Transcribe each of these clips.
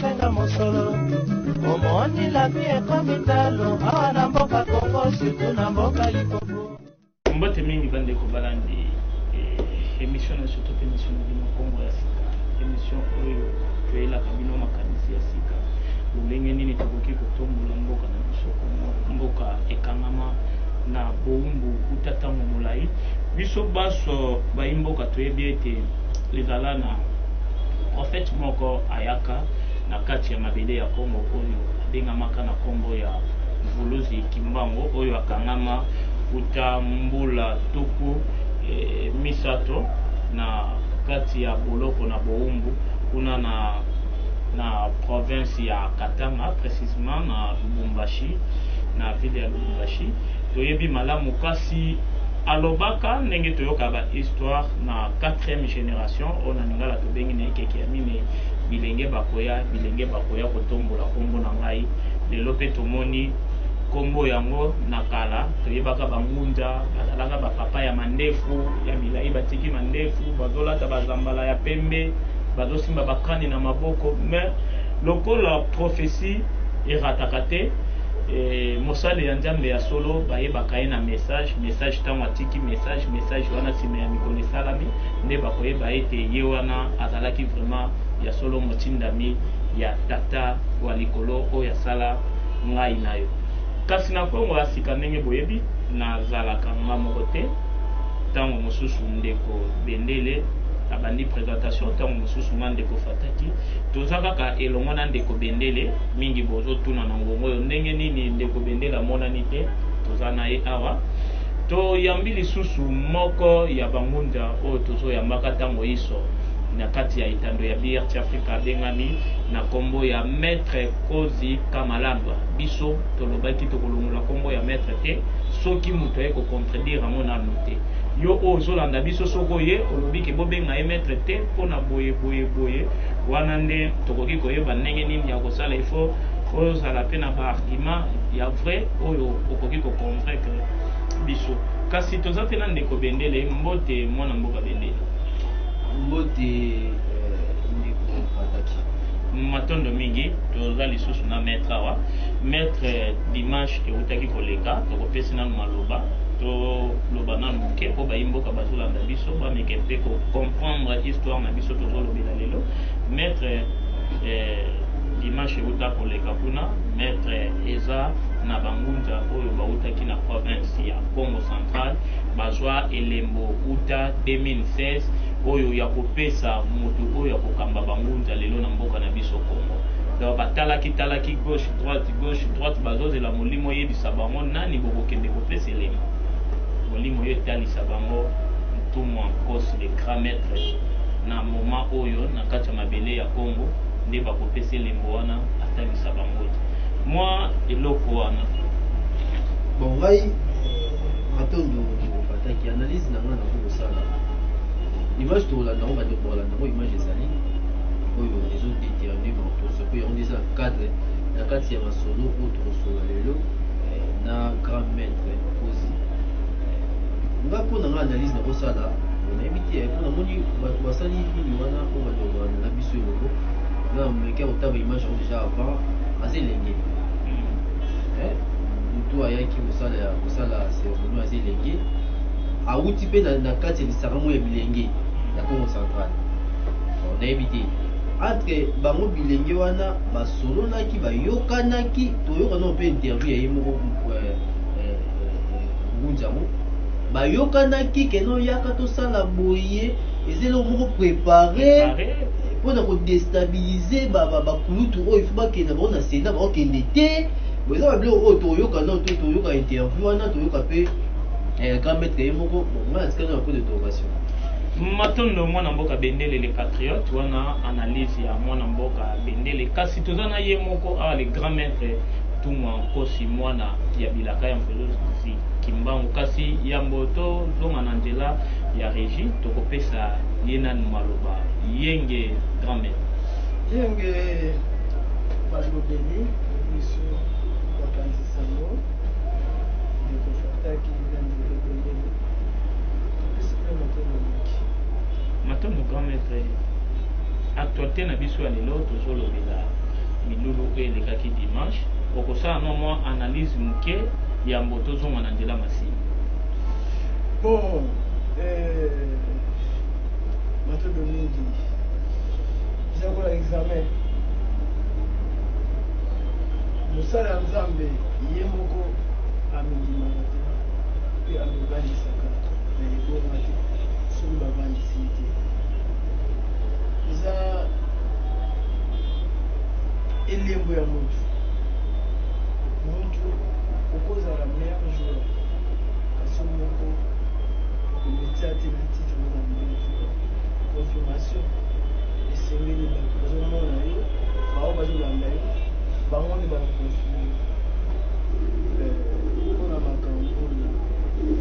senga mosolo omoni la vie ekomi talo awa na mboka Kongo surtout na mboka Limpopo. Mbote mingi bandeko balandi émission na surtout émission na bino Kongo ya sika, émission oyo toyelaka bino makanisi ya sika lolenge nini tokoki kotombola mboka na biso mboka ekangama na boumbu utatango molai biso baso baimboka toyebi ete ezala na prophète moko ayaka na kati ya mabele ya Kongo oyo abengamaka na kombo ya Mvuluzi Kimbango oyo akangama utambula tuku misato na kati ya boloko na boumbu kuna na province ya Katanga, précisément na Lubumbashi, na ville ya Lubumbashi. Toyebi malamu kasi alobaka ndenge toyoka ba histoire na 4e génération ona ningala tobengi na ekeke ya mine bilenge bakoya kotombola kombo na ngai lelo pe tomoni kombo yango na kala toyebaka bangunda bazalaka bapapa ya mandefu ya milai batiki mandefu bazolata bazambala ya pembe bazosimba bakani na maboko mais lokola prophétie erataka te mosale ya nzambe ya solo bayebaka ye na message ntango atiki message wana nsima ya mikolo esalami nde bakoyeba ete ye wana azalaki vraiment ya solo motindami ya tata wa likolo oyo asala ngai na yo. Kasi na Kongo ya sika ndenge boyebi nazalaka nga moko te ntango mosusu ndeko Bendele abandi présentation ntango mosusu nga ndeko Fataki toza kaka elongo na ndeko Bendele mingi bozotuna na ngongo oyo ndenge nini ndeko Bendele amonani te toza na ye awa toyambi lisusu moko ya bangunda oyo tozoyambaka ntango iso na kati ya itando ya BRT Africa abengami na kombo ya Maître Kozi Kamalamba biso tolobaki tokolongola kombo ya maître te soki moto aye kocontredire yango nano te yo oyo ozolanda biso soko ye olobi ke bobenga ye maître te mpona boye wana nde tokoki koyeba ndenge nini ya kosala ifo ozala mpe na baargument ya vrai oyo okoki koconvaincre biso. Kasi toza mpe na ndeko Bendele mbote mwana mboka Bendele mbote ndeko Fataki matondo mingi toza lisusu na maître awa maître dimanche eutaki koleka tokopesi nanu maloba toloba nanu moke mpo bayimboka bazolanda biso bameke mpe comprendre histoire na biso tozolobela lelo maître dimanche euta koleka kuna maître eza na bangunza oyo bautaki na province ya Congo Central bazwa elembo uta 2016 oyo ya kopesa moto oyo ya kokamba bangunza lelo na mboka na biso Congo. Donc batalaki gauche droite bazozela molimo yebisa bango nani bokokende kopesa elembo molimo oyo etalisa bango ntumu ankose le grand maître na moment oyo na kati ya mabele ya Congo nde bakopesa elembo wana atalisa bango moi eloko wana bon ngai matondo Fataki analyse na nga na kosala image tolanda ngo bande kolanda ngo image ezali oyo ezodétermine moto soki yango eza cadre na kati ya masolo oyo tokosola lelo na grand maître Kozi nga mpona nga analyse na kosala nayebi te mpona moni bato basali nini wana oyo bato kolanda biso eloko nga meke kotaba image yango déjà avant aza elenge moto ayaki kosala cérémonie aza elenge awuti mpe na kati ya lisanga mo ya bilenge ya Congo Central nayebi te entre bango bilenge wana basolonaki bayokanaki toyokana mpe interview ya ye moko ngunzango bayokanaki keno yaka tosala boye eza eloko moko préparé mpona kodestabilize bakulutu oyo ifo bakenda bango na sena bakokende te eza babiloko oyo toyokana to toyoka interview wana toyoka mpe grand maître ye moko nga natikana na point d'interrogation matondo mwana mboka Bendele le patriote wana analyse ya mwana mboka Bendele kasi toza na ye moko awa le grand maître tumu ankosi mwana ya bilaka ya Mvuluzi Kimbango kasi yambo tozonga na nzela ya régie tokopesa ye nanu maloba yenge grand maître yenge balobeli biso bakanisi sango ndeko Fataki na ndeko Bendele topesi mpe matondo mingi matondo grand maître actualité na biso ya lelo tozolobela milulu oyo elekaki dimanche okosala no mwa analyse moke ya mboto ozonga na nzela masini. Bon, matondo mingi eza kola examen mosala ya nzambe ye moko amindimaka te mpe amibandisaka na ebonga te soki bavandisi ye te. Eza elembo ya motu okozala meilleur joueur kasi moko okometia te na titre na meilleur joueur. Confirmation esengeli bato bazomona yo bao bazolanda yo bango nde bakonfirme mpona makambo oyo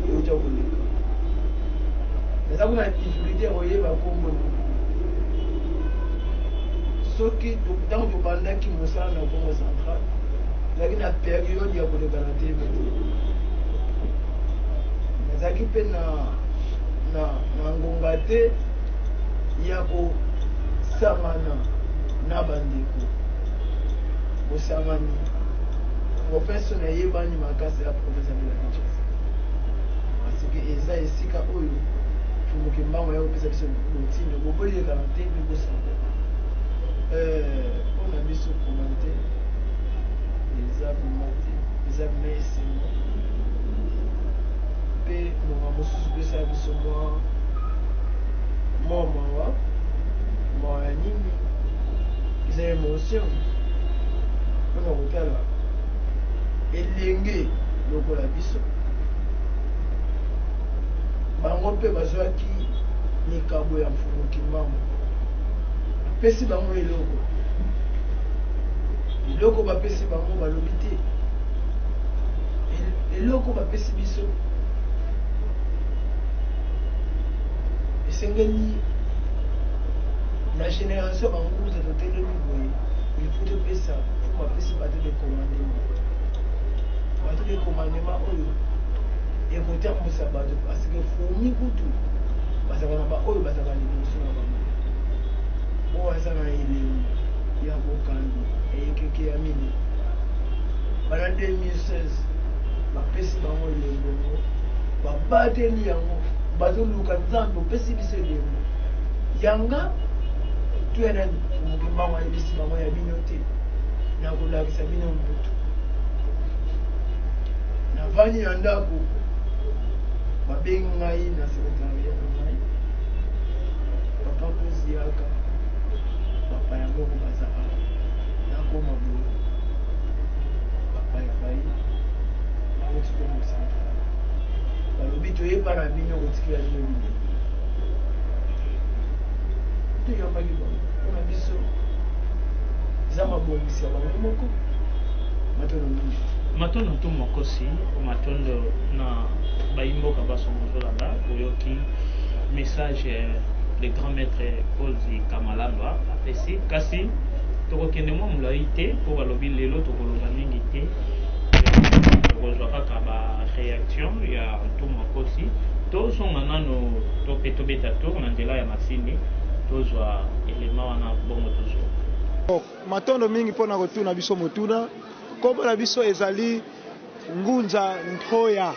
euta koleka. eza kuna difficulté ya koyeba kombo soki ntango tobandaki mosala na Congo central ezalaki na periode ya koleka na te ezalaki mpe na ngonga te ya kosangana na bandeko bosangani profeso na yebani makasi ya profesa de la Kinshasa parce que eza esika oyo tumuki mbango ya kopesa biso motindo bobolekana te mpe bosanga mpona biso komante eza bima te eza bima esengo mpe monga mosusu pesa biso mwa mawa ya nini eza émotion mpona kotala elenge lokola biso bango mpe bazwaki mikabo ya mfumuki mbango apesi bango eloko bapesi bango balobi te eloko bapesi biso esengeli na génération banguza totelemi boye ilfaut topesa fo bapesi bato de commandement oyo ekotambusa bato parce que fomi kutu bazalaka na baoyo bazalaka liboso na bango oyo aza na elemo ya kokando eyekeke ya mini bana 2016 bapesi bango elembo babateli yango bazoluka nzambe opesi biso elembo yanga tuyana mokimbango ayebisi bango ya bino te na kolakisa bino mbutu navandi na ndako babengi ngai na sekretariat na ngai papa koziaka papa ya moko bazaka nakoma boye papa ya bai nakotika mosantral balobi toyeba na bino kotikela bino bino toyambaki bango mpona biso eza mabongisi ya bango moko matondo mingi matondo tu mokosi matondo na baimboka basongozolanda oyoki message le grand maître Paul Kamalandwa apesi kasi tokokende mwa molai te mpo balobi lelo tokoloba mingi te tokozwa kaka baréaction ya tu mokosi tozonga nano tope tobeta tour na nzela ya masini tozwa elema wana bongo tozwa matondo mingi mpona kotuna biso motuna kombo na biso ezali ngunza ntoya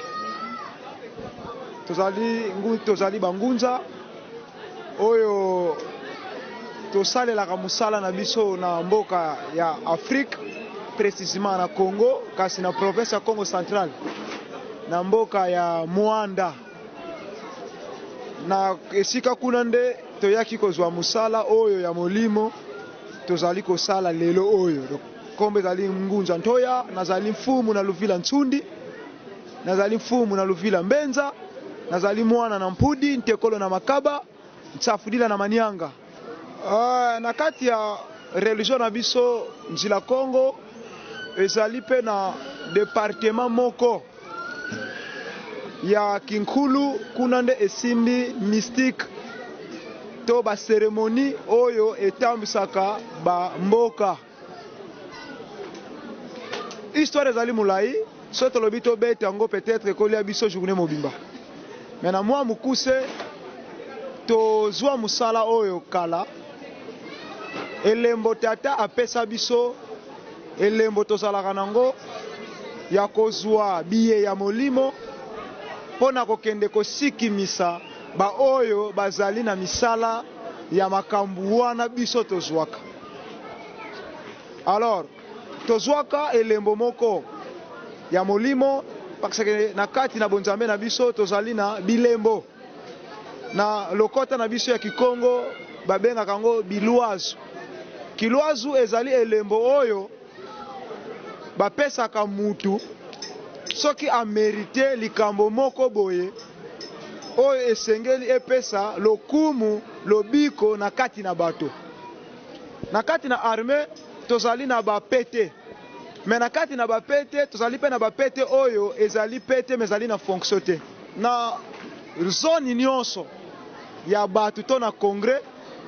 tozali bangunza oyo tosalelaka mosala na biso na mboka ya Afrique précisément na Congo kasi na province ya Congo central na mboka ya Mwanda na esika kuna nde toyaki kozwa mosala oyo ya molimo tozali kosala lelo oyo kombo ezali ngunza ntoya nazali mfumu na Luvila Ntsundi nazali mfumu na Luvila Mbenza nazali mwana na Mpudi Ntekolo na Makaba Nsafudila na Manyanga na kati ya religion na biso njila Congo ezali pe na département moko ya Kinkulu kuna nde esimbi mystique to ba cérémonie oyo etambisaka ba mboka histoire ezali mulai so tolobi to bete yango peut-être kolia biso journée mobimba mais na mwa mukuse tozwa musala oyo kala elembo tata apesa biso elembo tozalaka nango ya kozwa biye ya molimo mpona kokende kosikimisa baoyo bazali na misala ya makambo wana biso tozwaka. Alors tozwaka elembo moko ya molimo parce que na kati na bonzambe na biso tozali na bilembo na lokota na biso ya Kikongo babengaka yango bilwazu. Kilwazu ezali elembo oyo bapesaka mutu soki amerite likambo moko boye oyo esengeli epesa lokumu lobiko na kati na bato. Na kati na arme tozali na bapete, me na kati na bapete tozali pe na bapete oyo ezali pete mezali na fonction te. Na zone nyonso ya bato to na kongre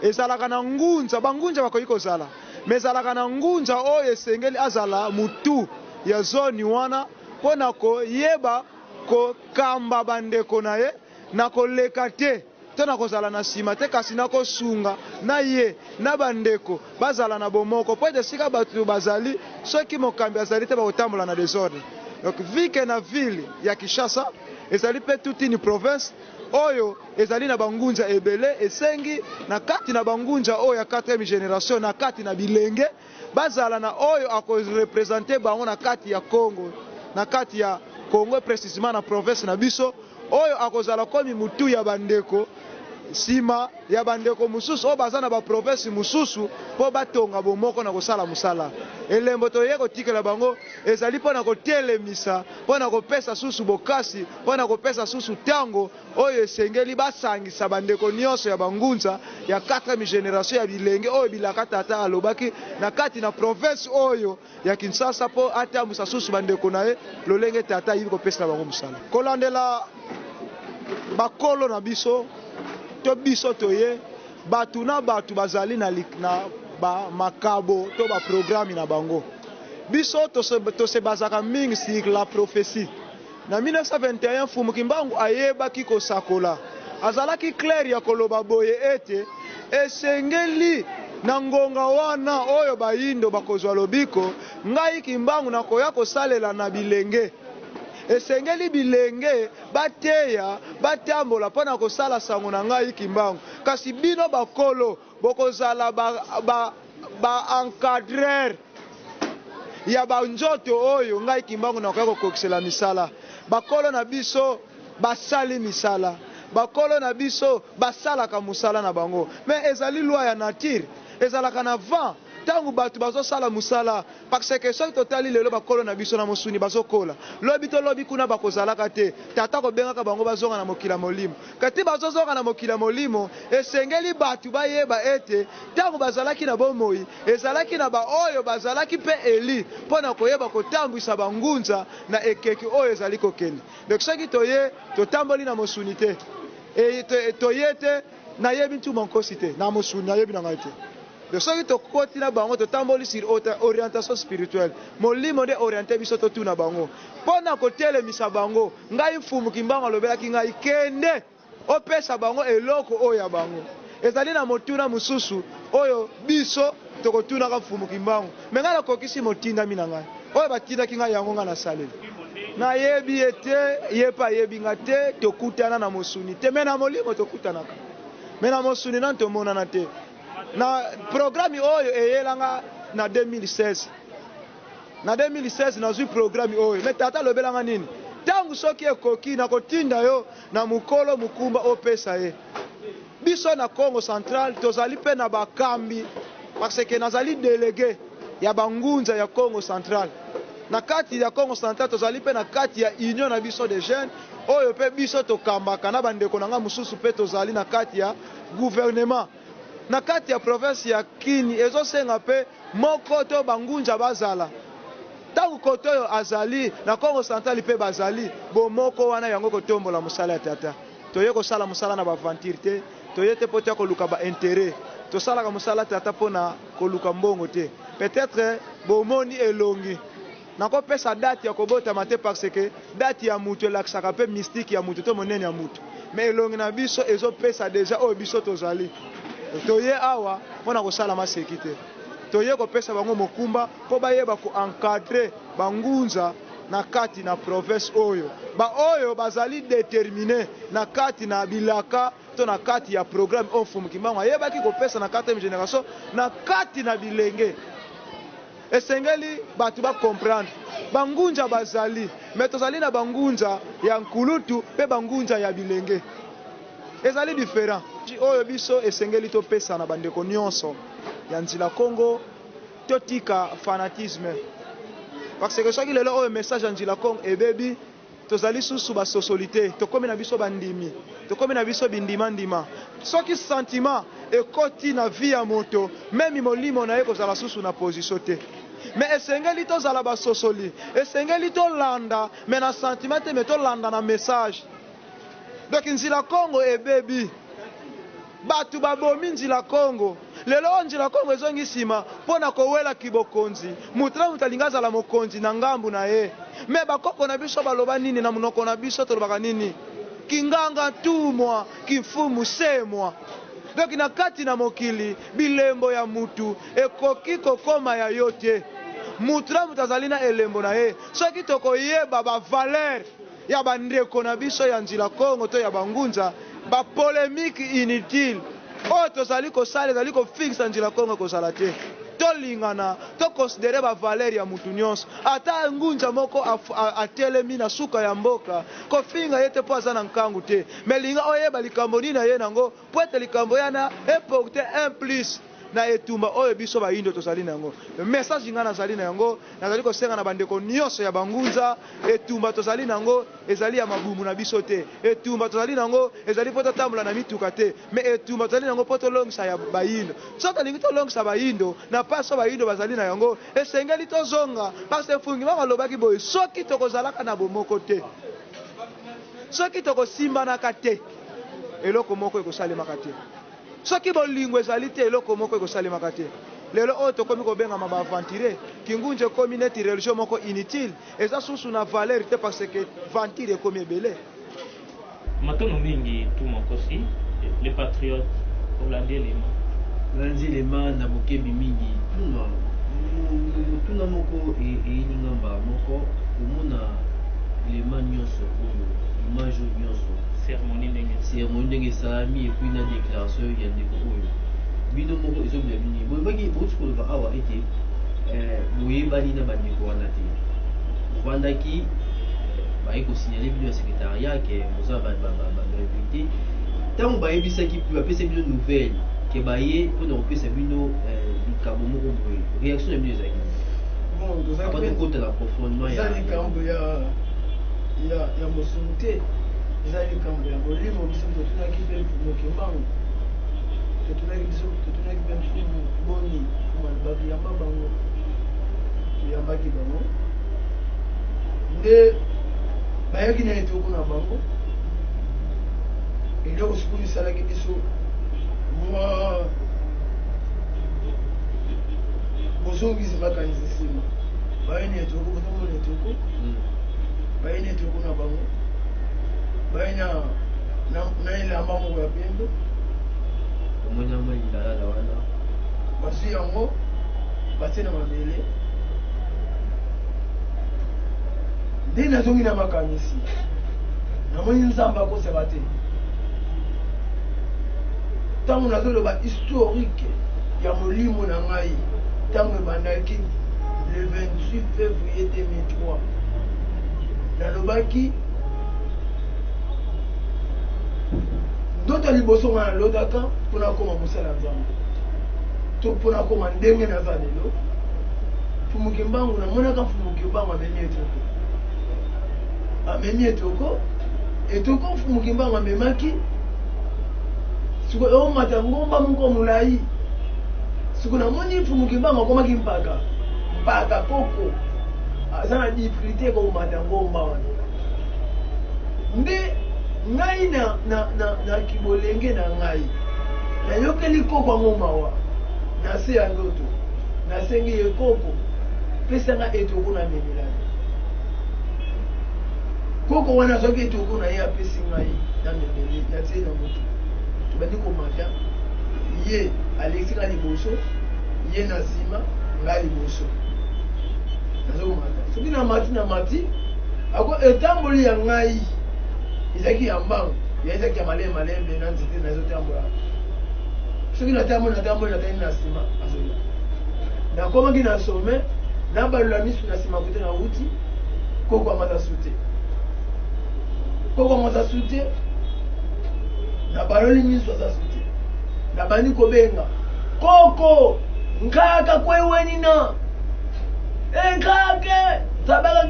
ezalaka na ngunza, bangunza bakoki kozala mezalaka na ngunza oyo esengeli azala mutu ya zone wana mpona koyeba kokamba bandeko na ye na koleka te to na kozala na nsima te kasi na kosunga na ye na bandeko bazala na bomoko po ete sika bato bazali soki mokambi azali te bakotambola na desordre. Donc vike na ville ya Kinshasa ezali pe toute une province oyo ezali na bangunza ebele esengi na kati na bangunza oyo ya 4e génération na kati na bilenge bazala na oyo akorepresente bango na kati ya Congo, na kati ya Congo précisément na province na biso oyo akozala komi mutu ya bandeko sima ya bandeko mususu oyo baza na baprovince mususu po batonga bomoko na kosala musala. Elembo toye kotikela bango ezali mpona kotelemisa mpona kopesa susu bokasi mpona kopesa susu tango oyo esengeli basangisa bandeko nyonso ya bangunza ya 4e génération ya bilenge oyo bilaka tata alobaki na kati na province oyo ya Kinshasa po atambusa susu bandeko na ye lolenge tata yibi kopesa bango musala. Kolandela bakolo na biso to biso toye batu na batu bazali na ba makabo to ba programme na bango biso to se bazaka mingi sur la prophétie. Na 1921 Fumu Kimbangu ayebaki kosakola azalaki clair ya koloba boye ete esengeli na ngonga wana oyo bayindo bakozwa lobiko ngai Kimbangu nakoya kosalela na bilenge esengeli bilenge bateya batambola mpona kosala sango na ngai Kimbangu kasi bino bakolo bokozala ba encadreur ya banzoto oyo ngai Kimbangu nakoya kokokisela misala. Bakolo na biso basali misala, bakolo na biso basalaka musala na bango me ezali loi ya nature ezalaka na vent tangu batu bazosala musala parce que soki totali lelo bakolo na biso na mosuni bazokola lobi to lobi kuna bakozalaka te tata kobengaka bango bazonga na mokila molimo kati bazozonga na mokila molimo esengeli batu bayeba ete tangu bazalaki na bomoi ezalaki na baoyo bazalaki pe eli mpona koyeba kotambwisa bangunza na ekeki oyo ezali kokende. Donc soki toye totamboli na mosuni te toye te nayebi ntu monkosi te na mosuni nayebi na ngai te. De soki tokoti na bango totamboli sur orientation spirituelle molimo nde oriente biso totuna bango mpona kotelemisa bango ngai Fumu Kimbangu alobelaki ngai kende opesa bango eloko oyo ya bango ezali na motuna mususu oyo biso tokotunaka Fumu Kimbangu me ngai nakokisi motindami na ngai oyo batindaki ngai yango ngai nasaleli nayebi ete ye pa ayebi nga te tokutana na mosuni te me na molimo tokutanaka me na mosuni nani tomonana te. Na programme oyo eyelanga na 2016 na 2016 nazwi programme oyo me tata lobelanga nini tangu soki ekoki na kotinda yo na mukolo mukumba opesa ye biso na Congo Central tozali pe na bakambi parce que nazali délégué ya bangunza ya Congo Central na kati ya Congo Central tozali pe na kati ya union na biso de jeunes oyo pe biso tokambaka na bandeko nanga mususu pe tozali na kati ya gouvernement na kati ya province ya Kini ezosenga pe moko to bangunja bazala tangu koto oyo azali na Congo Central pe bazali bomoko wana yango kotombola musala ya tata toye kosala musala na baventure te toye te po te koluka ba intérêt tosalaka musala tata mpona koluka mbongo te peut-être bomoni elongi nakopesa date ya kobotama te parce que date ya mutu elakisaka pe mystique ya mutu to monene ya mutu me elongi na biso ezopesa deja oyo biso tozali toye awa mpona kosala maseki te toye kopesa bango mokumba po bayeba ko encadrer bangunza na kati na province oyo ba oyo bazali déterminé na kati na bilaka to na kati ya programme Mfumu Kimbangu ayebaki kopesa na 4e génération na kati na bilenge esengeli batu ba comprendre bangunza bazali mais tozali na bangunza ya nkulutu pe bangunza ya bilenge ezali différent oyo biso esengeli topesa na bandeko nyonso ya nzila Congo totika fanatisme parce que soki lelo oyo message ya nzila Congo ebebi tozali susu ba sosolité tokomi na biso bandimi tokomi na biso bindima soki sentiment ekoti na vie ya moto même molimo na ye kozala susu na position te mais esengeli tozala ba sosoli esengeli tolanda mais na sentiment te mais tolanda na message donc nzila Congo ebebi batu babomi nzila Congo lelo nzila Congo ezongi sima pona kowela kibokonzi mutra mutalinga azala mokonzi na ngambu na ye me bakoko na biso baloba nini na munoko na biso tolobaka nini kinganga tumwa kifumu semwa donc na kati na mokili bilembo ya mutu ekoki kokoma ya yote mutra mutazali na elembo na ye soki tokoyeba ba valeur ya bandeko na biso ya nzila Congo to ya bangunza ba polémique inutile oyo tozali kosala ezali kofixa nzila Congo kozala te tolingana tokonsidere ba valeur ya mutu nyonso ata ngunza moko atelemi na suka ya mboka kofinga ye te po aza na nkangu te mais linga oyeba likambo nini na ye nango po ete likambo yana eporte un plus na etumba oyo biso bayindo tozali na yango message nga nazali na yango nazali kosenga na bandeko nyonso ya bangunza etumba tozali na yango ezali ya mabumu na biso te etumba tozali na yango ezali po totambola na mituka te mais etumba tozali na yango po tolongisa ya bayindo so tolingi tolongisa bayindo na paso bayindo bazali na yango esengeli tozonga parce Mfumu Kimbangu alobaki boye soki tokozalaka na bomoko te soki tokosimbanaka te eloko moko ekosalemaka te soki bolingo ezali te eloko moko ekosalemaka te lelo oyo tokomi kobengama baaventure kingunza ekomi neti religion moko inutile eza susu na valeur te parce que venture ekomi ebele matono mingi tu mokosi les patriotes olandi elema na bokebi mingi tuna moko eyini ngamba moko omona elema nyonso oyo image oyo nyonso cérémonie ndenge esalami epui na déclaration ya ndeko oyo bino moko ezobila bini boyebaki bouti koloba awa ete boyebani na bandeko wana te bovandaki baye kosignale bino ya secrétariat ke mozala bainvité ntango bayebisaki mpe bapesa bino nouvelle ke baye mpona kopesa bino likambo moko boye réaction ya bino ezalaki apa tokota na profondement ya likambo ya mosumu te eza likambo ya molimo biso totunaki mpe Mfumu Kimbangu totunaki mpe Mfumu boni Mfumu alobaki yamba bango toyambaki bango nde bayaki na etoko na bango eloko sikoyo esalaki biso mwa bozongisi makanisi nsima baye na etoko bozomona etoko baye na etoko na bango baye na elamba moko ya pembe omonyama lilalala wana bazwi yango batie na mabele nde nazongi na makanisi namoni nzambe akosaka te ntango nazoloba historique ya molimo na ngai ntango ebandaki le 28 février 2003 nalobaki ndoto liboso nga nalotaka mpona koma mosala nzambe to mpona koma ndenge naza lelo Mfumu Kimbangu namonaka Mfumu Kimbangu amemi etoko Mfumu Kimbangu amemaki sikoyo omata ngomba moko molai siko namoni Mfumu Kimbangu akomaki mpaka koko aza na difficulté komata ngomba wana nde ngai na kibolenge na ngai nayokeli koko yango mawa na se ya ndoto nasengi ye koko pesanga etoko na memelani koko wana soki etoko na ye apesi ngai na memeli natie na motu tobandi komata ye alexi nga liboso ye na nsima ngai liboso nazomata soki na mati ako etamboli ya ngai ezalaki ya mbangu ya ezalaki ya malembe na nzete nazotambola soki natamboli natani na nsima azoya nakomaki na some nabalula misu na nsima kote na wuti koko amata su te nabaloli misu aza su te nabandi kobenga koko nkaka kwewenina enkake tabaka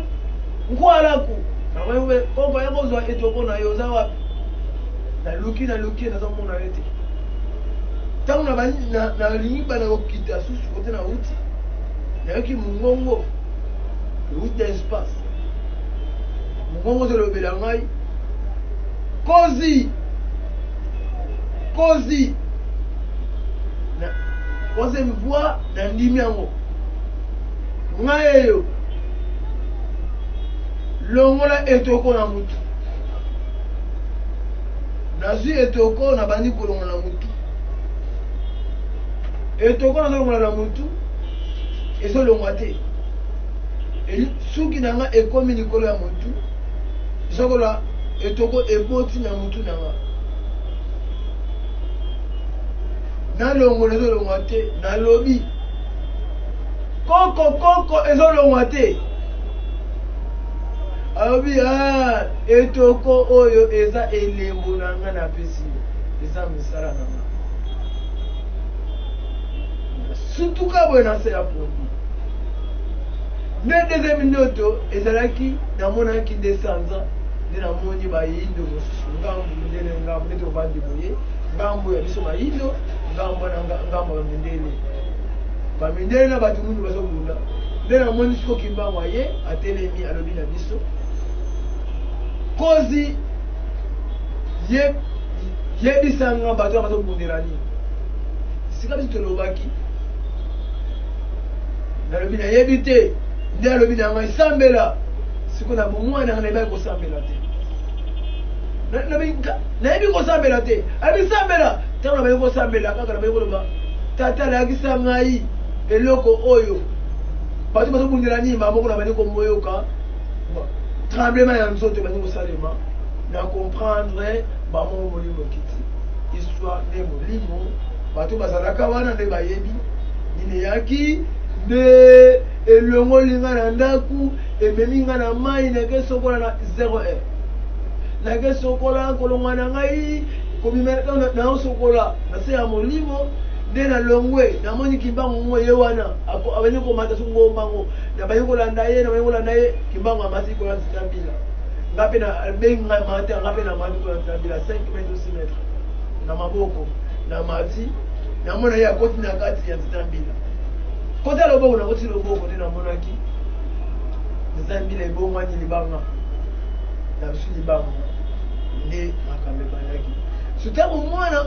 nkwalaku nawewe koko yakozwa etoko na yo oza wapi naluki nazomona ye te ntango nalingi bana kokita susu kote na wuti nayoki mongongo wuti na espace mongongo tolobela ngai kozi wase mvua na ndimi yango ngai eyo longola etoko na mutu nazwi etoko na bandi kolongola na mutu etoko nazolongola na mutu ezolongwa te suki na nga ekomi likolo ya mutu sokola etoko eboti na mutu na nga nalongola ezolongwa te nalobi koko ezolongwa te alobi etoko oyo eza elembo na nga napesi eza misala na nga sutuka boye na se ya pondu nde deuxième ndoto ezalaki namonaki nde sanza nde namoni bayindo mosusu ngambu nde tovandi boye ngambo ya biso bayindo ngambo ya bamindele na bato mundu bazobunda nde namoni siko kimbango ye atelemi alobi na biso kozi yebisanga bato bazobundela nini sika biso tolobaki nalobi nayebi te nde alobi na ngai sambela siko na bomwana nga nayebaki kosambela te nayebi kosambela te abisambela ntango nabayi kosambela kaka nabayi koloba tata alakisa ngai eloko oyo bato bazobundela nini moko nabandi komoyoka tremblement ya nzoto ebandi kosalema na comprendre bamo molimo kiti histoire nde molimo bato bazalaka wana nde bayebi nini eyaki nde elongoli nga na ndaku ememi nga na mai nake sokola na 0 nake sokola kolongwa na ngai naosokola na se ya molimo nde nalongwe namoni kimbango ngo ye wana abandi komata so ngombango nabayi kolanda ye kimbango amasi kolanda nzita mbila nga mpe nabengi ngai mate nga mpe na mati kolanda nzita mbila 5 mètres 6 mètres na maboko na mati namona ye akoti na kati ya nzita mbila kota loboko nakoti loboko nde namonaki nzita mbila ebongwani libanga na biso libanga nde makambo ebandaki so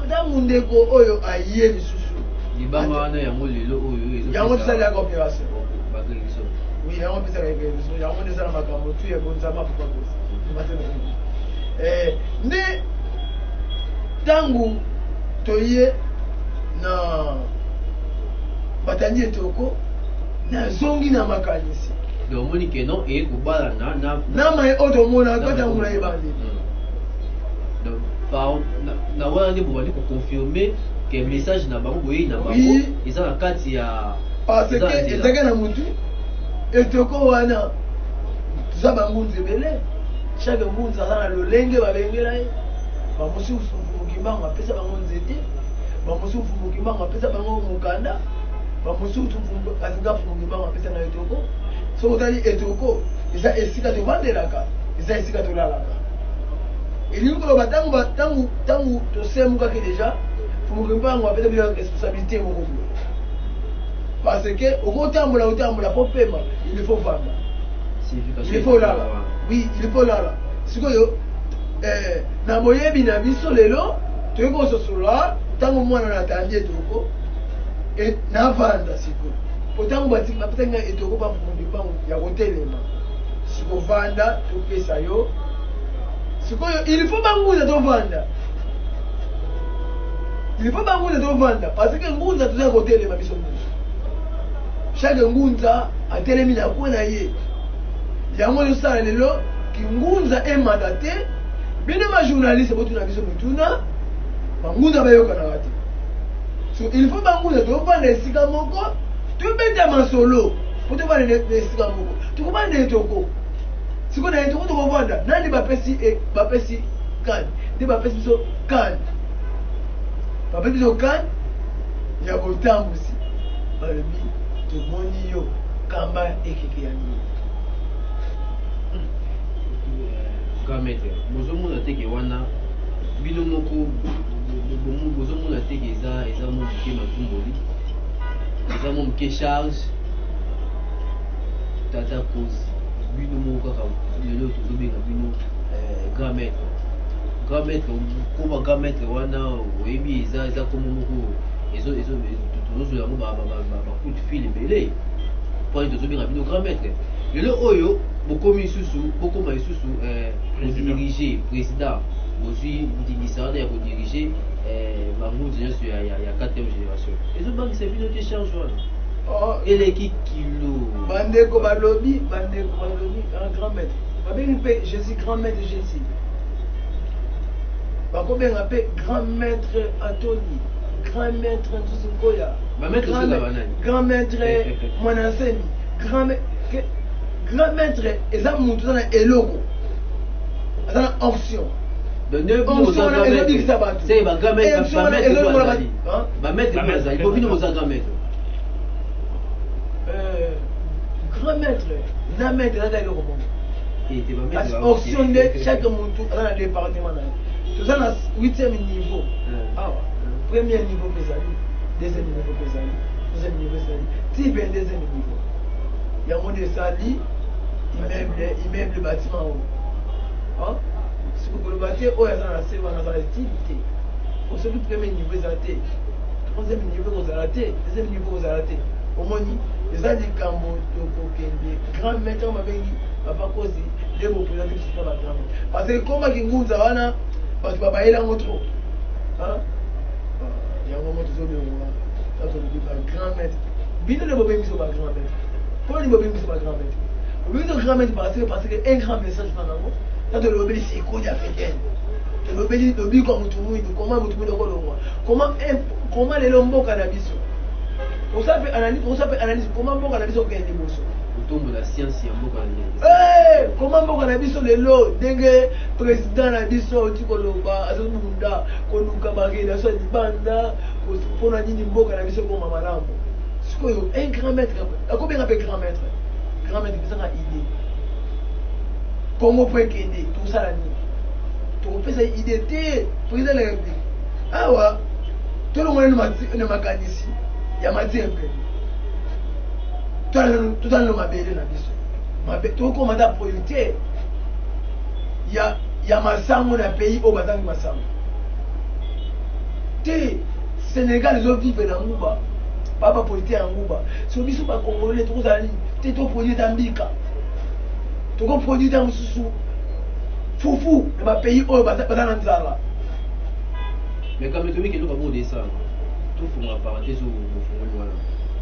ntango ndeko oyo aye lisusu libanga wana yango lelo oyo yango tosalaka opération bakeliso oui yango mpesalaka opération yango nde esala makambo tu ebonzama popakosi nde ntango toye na batandi etoko nazongi na makanisi omoni ke non ekobala na mai oyo tomona totango na ebandi na wana nde bobandi koconfirme ke message na bango boyei na bango eza na kati ya parce que ezaka na mutu etoko wana toza bangunzi ebele chaque ngunzi aza na lolenge babengela ye bamosusu mfumukimbango apesa bango nzete bamosusu mfumukimbango apesa bango mokanda bamosusu azinga mfumukimbango apesa na etoko soki otali etoko eza esika tovandelaka eza esika tolalaka elingi koloba ntango tosemukaki deja fumukimbango apesa bila responsabilité moko boye parce que okotambola po pema il faut vanda il faut lala oui il faut lala sikoyo na boyebi na biso lelo toyei kososola ntango mwana natandi etoko navanda sikoyo po ntango bapesaki ngai etoko bafumukimbango ya kotelema sikovanda topesa yo sikoyo il faut bangunza tovanda il faut bangunza tovanda parce que ngunza toza kotelema biso nyonso chaque ngunza atelemi na kwa na ye yango yo sala lelo ki ngunza e mandaté bino ma journaliste botu na biso mutuna ba ngunza bayoka na wati so il faut ba ngunza to vanda esika moko to beta masolo po to vanda esika moko to ko vanda etoko siko na etoko to ko vanda nani bapesi kan de bapesi biso kan bapesi biso kan ya botambusi balobi tomoni yo kamba ekeke ya nini Gametre bozomona teke wana bino moko bozomona teke eza mo moke matumboli eza mo moke charge tata cause bino moko kaka lelo tozobenga bino Gametre koba Gametre wana oyebi eza komo moko tozozwa yango bacoup de fil ebele mpo tozobenga bino Gametre lelo oyo bokomi lisusu bokoma lisusu kodirige président bozwi ndigisana ya kodirige bangunzi nyonso ya 4e génération ezobangisa bino te charge wana eleki kilo bandeko balobi grand maître babengi mpe jésus grand maître jésus bakobenga mpe grand maître atoli grand maître ntusinkoya grand maître mwanaseni grand maître eza mutu aza na eloko aza na option ezobikisa bato bobino boza grand maître grand maître na maître aza eloko moko option nde chaque mutu aza na département na ye toza na 8e niveau awa premier niveau mpe ezali 2e niveau mpe ezali 3e niveau ezali ti mpe 2e niveau yango nde esali immeuble bâtiment oyo soki koloba te oyo aza na se wana aza estile te soki premier niveau eza te 3e niveau kozala te 2e niveau kozala te omoni eza likambo tokokende grand maître babengi papa kosi nde boprésente bisika bagrand maître parce que ekomaki ngunza wana bato babayelango trop yango mo tozobelonga tatolobi bagrand maître bino nde bobengi biso bagrand maître mpo nini bobengi biso bagrand maître bobengi biso grand maître parce que un grand message na nango tatolobeli sikodi africaine tolobeli lobikwa motu mwindu koma motu mwindu okolongwa koma lelo mboka na biso osa mpe analyse koma mboka na biso okende liboso otombola science ya mboka na koma mboka na biso lelo ndenge président na biso oti koloba azobunda koluka barelation ya libanda mpona nini mboka na biso koma malamu sikoyo un grand maître akobenga mpe grand maître pesaka idée kongo mpo ekende tosala nini tokopesa idée te président de la république awa tolongona na makanisi ya matempe totala no mabele na biso tokoma ta priorité ya masango na pays oyo bazangi masango te Sénégal ezovivre na nguba baba politique ya nguba so biso bakongolais tokozala nini te toproduire ta mbika tokoproduire ta mosusu fufu na bapays oyo baza na nzala mais kambe tomi kendo bango desala tofunga parenthèse bofungoli wana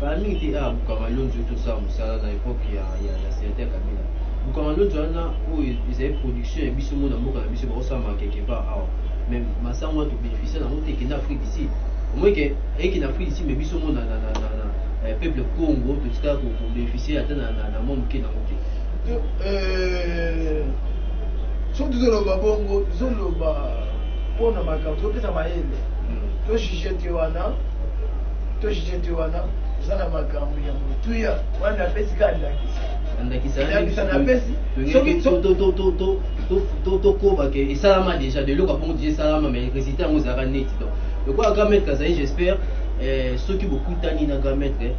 kala mingi te bukanga lonzo tosala mosala na époque ya sénateur Kabila bukanga lonzo wana oyo ezali production ya biso mona mboka na biso bakosalama quelque part awa mais masango wana tobénéficie nango te ekende Afrique d'ici omweke eyekende Afrique d'ici mais biso mona na peuple Congo totikala kobénéficie ata na mwa moke nango te soki tozoloba bongo tozoloba mpona makambo tozopesa mayele tojuge te wana toza na makambo ya motuya wana napesi ka ndakisa napesi tokobake esalama déjà de eloko bongo déjà esalama mais résultat yango ezalaka neti donc lokola grand maître azali j'espère soki bokutani na grand maître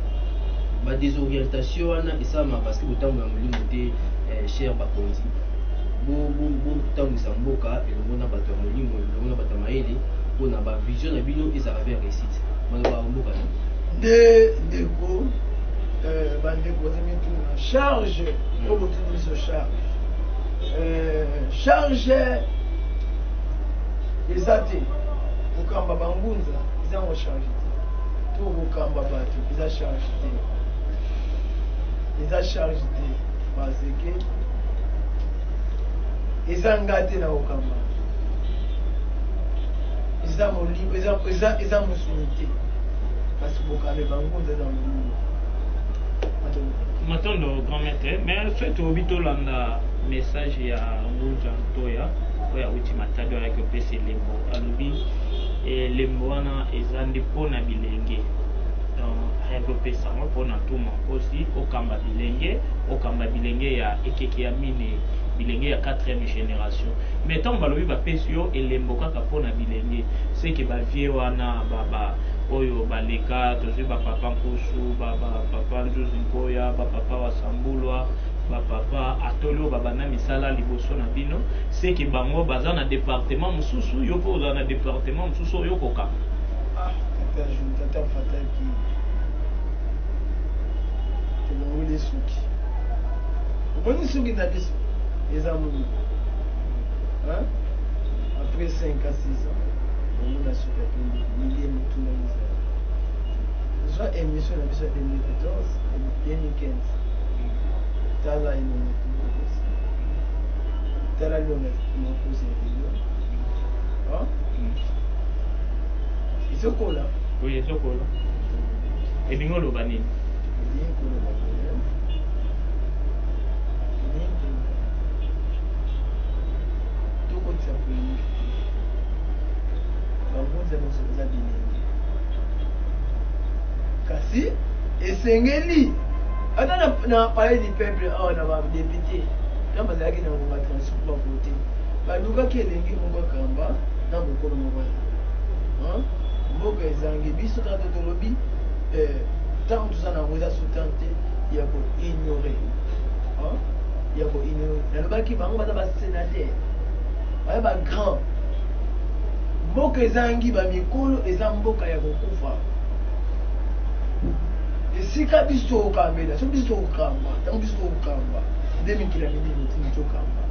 badésorientation wana esalama parce que botambola molimo te cher bakonzi botambwisa mboka elongo na bato ya molimo elongo na bato ya mayele mpona bavision na bino ezala vers réussite maloba mboka na nde ndeko bandeko bazami tuna charge oyo botuni biso charge eza te kokamba bangunza eza ngo charge te to kokamba bato eza charge te eza charge te parce que eza nga te na kokamba eza molimo eza mosuni te kasi bokambe bangunza eza molimo matondo grand maître mais fait obi tolanda message ya ngunza ntoya oyo awuti matadi ayaki opesa elembo alobi elembo wana eza nde mpona bilenge ayaki opesa yango mpona tuma mposi okamba bilenge ya ekeke ya mine bilenge ya 4e génération mais ntango balobi bapesi yo elembo kaka mpona bilenge seke bavie wana oyo baleka tozwi bapapa nkusu bapapa nzuzi nkoya bapapa wasambulwa bapapa atoli oyo babanda misala liboso na bino seke bango baza na département mosusu yo mpo oza na département mosusu oyo kokanga tata fataki tolongoli suki omoni suki na biso eza moni après 5 à 6 ans omona suki apendi milie motuna mizala zwa émission na biso ya 2014 2015 tala inomokumokosi tala liomokosi ya video ezokola oyo ezokola elingi oloba nini tokotisa polémique bangonza nyonso eza bilenge kasi esengeli ata na palais du peuple awa na badepute na bazalaki na ngonga transport bavote balukaki elenge moko akamba na mokolo moko mboka ezangi biso kaka tolobi ntango toza nango eza soutan te ya koignore nalobaki bango baza basénateur baya bagrand mboka ezangi bamikolo eza mboka ya kokufa esika biso tokokambela so biso tokokamba ntango biso tokokamba nde mikila mingi tini tokamba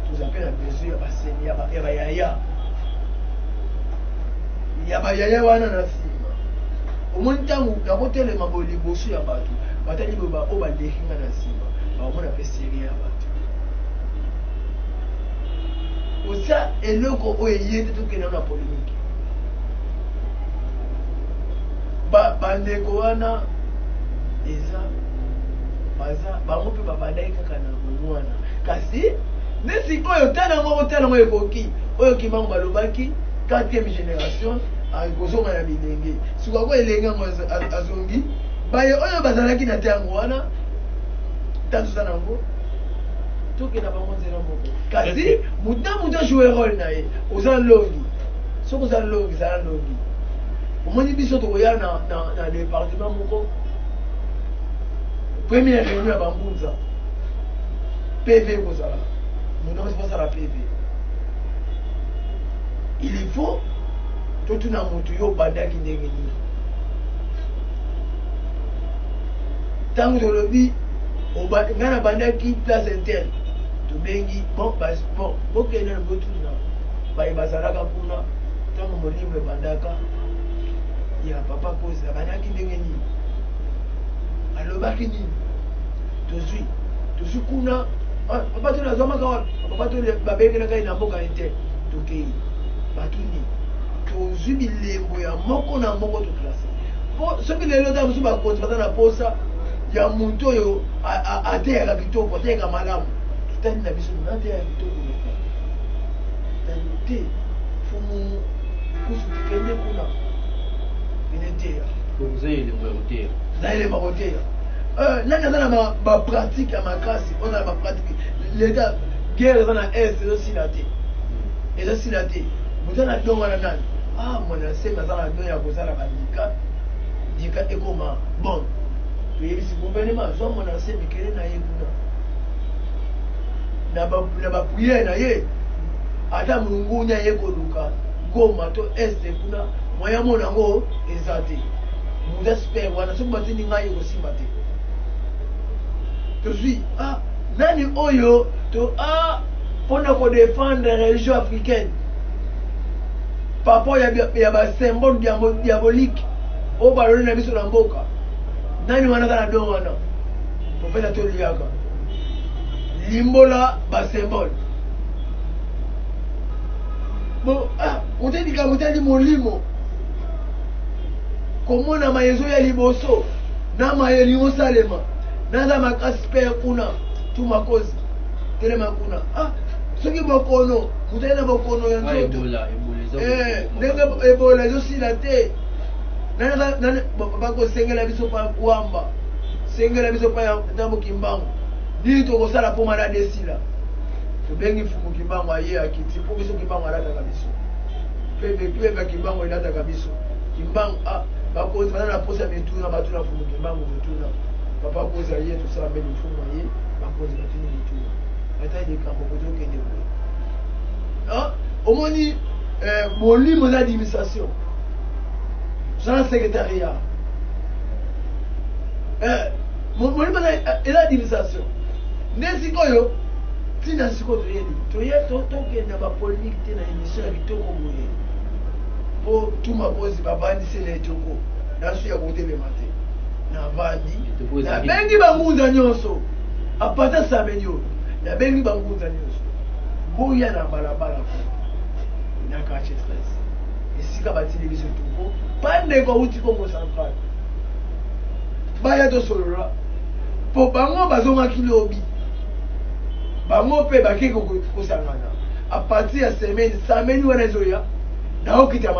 toza mpe na besoin ya baseni ya bayaya ya bayaya wana na nsima omoni ntango nakotelema boye liboso ya bato batali boye oyo balekinga na nsima baomona mpe seri ya bato osa eloko oyo eye te tokenda na polémique bandeko wana eza baza bango mpe babandaki kaka na bomwana kasi nde sikoyo talango ekoki oyo kimango balobaki 4e génération akozonga na bilenge sikako elenge yango azongi baye oyo bazalaki na te yango wana tatoza nango tokenda bango nzela moko kasi mutu ajoue role na ye oza longi soki oza longi zala longi omoni biso tokoya na département moko première réunion ya bambunza PV kozala mutu akosi kosala PV il faut totuna motu yo obandaki ndenge nini ntango tolobi ngai nabandaki place interne tobengi bokende na botuna baye bazalaka kuna ntango molimo ebandaka ya papa kozi abandaki ndenge nini alobaki nini tozwi kuna papa to nazwamaka wapi papa to babengelaka na mboka interne tokei batuni tozwi bilembo ya moko na moko toklase soki lelo ta mosusu bakonzi baza na posa ya motu oyo ateyaka kitoko ateyaka malamu totali na biso nateyaka kitoko te fumu kusu tukende kuna ineteya za elembo ya koteya za elembo ya koteya nani aza na bapratike ya makasi oza na bapratike leta guerre eza na est ezosila te moza na dongo na nani mwana seme aza na don ya kozala bandika ekoma bon toyebisi gouvernement zwa mwana se mikele na ye kuna na bapuyere na ye ata mulungunya ye koluka goma to este kuna moya mona yango eza te muda sper wana soki batindi ngai ekosimba te tozwi nani oyo mpona kodefendre religion africaine papa ya basymbole diabolique oyo baloli na biso na mboka nani wana aza na don wana profeta toliaka limbola basymbole bon otendika motali molimo komona mayezo ya liboso na mayeli osalema naza makasi mpe kuna tumakozi telema kuna soki bokono motali na bokono ya nzoto ndenge ebola ezosila te bakosengela biso pa wamba sengela biso pa ntambo kimbangu nini tokosala mpo malade esila tobengi mfumu kimbangu aye akiti mpo biso kimbangu alataka biso mpe kimbangu elataka biso kimbangu bakozi bana na posa mituna batuna mfumu kimbangu mituna papa kozi aye tosala mbeli mfumu aye bakozi batuni mituna ata likambo kozi okende boye omoni molimo eza administration dans le secrétariat. Molimo eza administration. Nde sikoyo tina sikoyo tokende na bapolitique te na émission ya kitoko boye mpo tumakozi babandisela etoko nasu ya kotelema te navandi nabengi bangunza nyonso apata samedi oyo nabengi bangunza nyonso boya na balabala na kache stress esika batili biso tuko pandeko auti Congo central baya tosolola mpo bango bazongaki lobi bango mpe bakeki kosangana apartir ya semaine wana ezoya naokita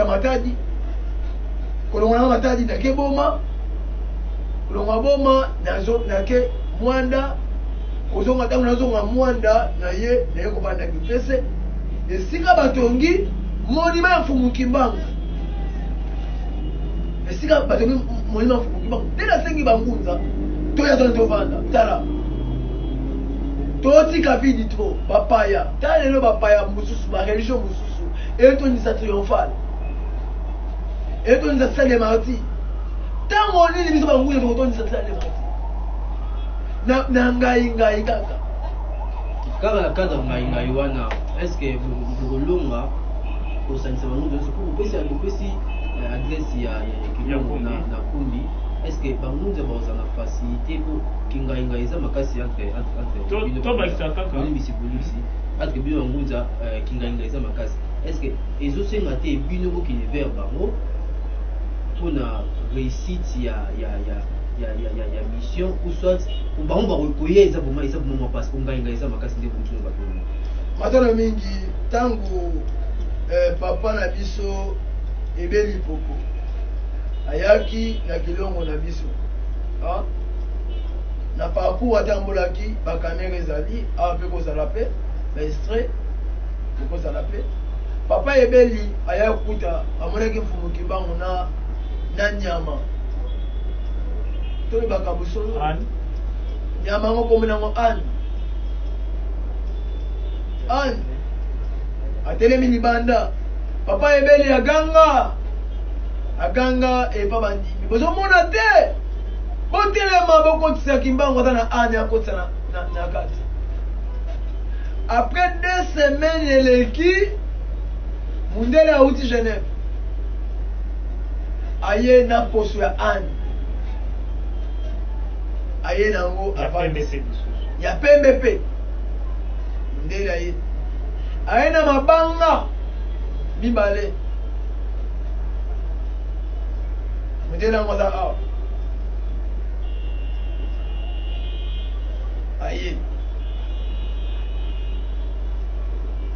matadi kolongona matadi nake boma kolonga boma nake mwanda kozonga ntango nazonga mwanda naye kobanda kipese esika batongi monima ya mfumu kimbangu esika batongi monima ya mfumu kimbangu nde nasengi bangunza toya tona tovanda tala totika vidi tro bapaya tala lelo bapaya mosusu bareligion mosusu etondisa triomphale etondisa sale marti ntango nini biso bangunza tokotondisa sale marti na ngai kaka na cadre ngai wana est-ce que bolonga kosanisa bango nyonso po kopesi adresse ya kilongo na kumbi est-ce que bangunza baoza na facilité po kingainga eza makasi entre bino bangunza kingainga eza makasi est-ce que ezosenga te bino bokende vers bango mpona réussite ya mission ou soit bango bakoya eza boma mpasi po ngainga eza makasi nde bontuna bakolo matano mingi ntango papa na biso ebeli poko ayaki na kilongo na biso na parcours atambolaki bakamera ezali awa mpe kozala mpe baextrait ekozala mpe papa ebeli aya kuta amonaki mfumu kimbangu na nyama tolobaka bosolo nyama yango komenango ane atelemi libanda papa ebeli aganga epa bandimi bozomona te botelema bokotisa kimbangu ata na ane akotisa na kati après 2 semaines eleki mundele auti Genève aye na poso ya ane aye nango ya pembe pe mundele aye na mabanga mibale mundele yango aza awa aye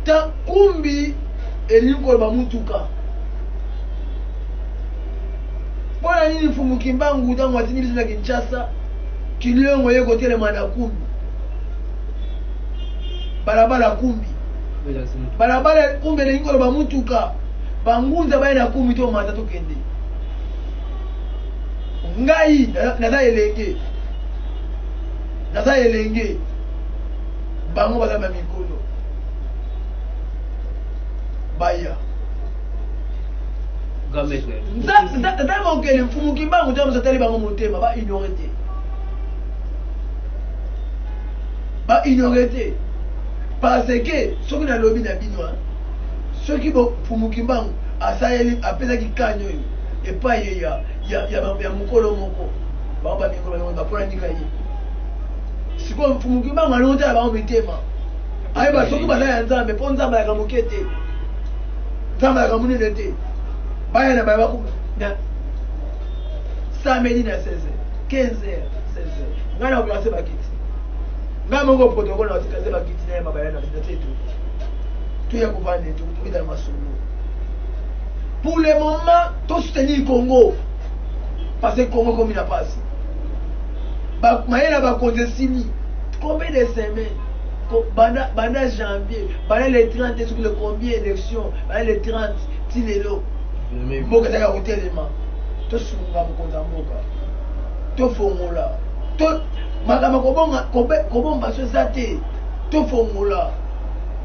ta kumbi elingi koloba mutuka mpona nini mfumu kimbangu ntango atindi biso na Kinshasa kiliongo ye kotelema na kumbi balabala kumbi elingi koloba mutuka bangunza baye na kumbi to mata tokende ngai naza elenge bango baza ba mikolo baya nzambe okele mfumu kimbangu ntango mosatali bango motema baignore te parce que soki nalobi na bino soki mfumu kimbangu apesaki kanya oyo epai ya mokolo moko ba mikolo ba pona ndika ye siko mfumuki ba ngalo ta ba mitema ayi ba soki ba ya nzambe po nzambe ya kamukete nzambe ya kamunene te ba ya na ba ku na samedi na 16h ngana ko yase bakiti ngama ngo protocole na tikaze bakiti na mabaya na tetu tu ya kuvane tu kuida masolo. Pour le moment to soutenir Congo parce que Congo comme il a passé ba maïla ba condesini combien de semaines banda janvier banda le 30 sur le combien élection banda le 30 tilelo mboka ta ka hotelema to sunga mukonza mboka to fongola to makama kobomba so zate to fongola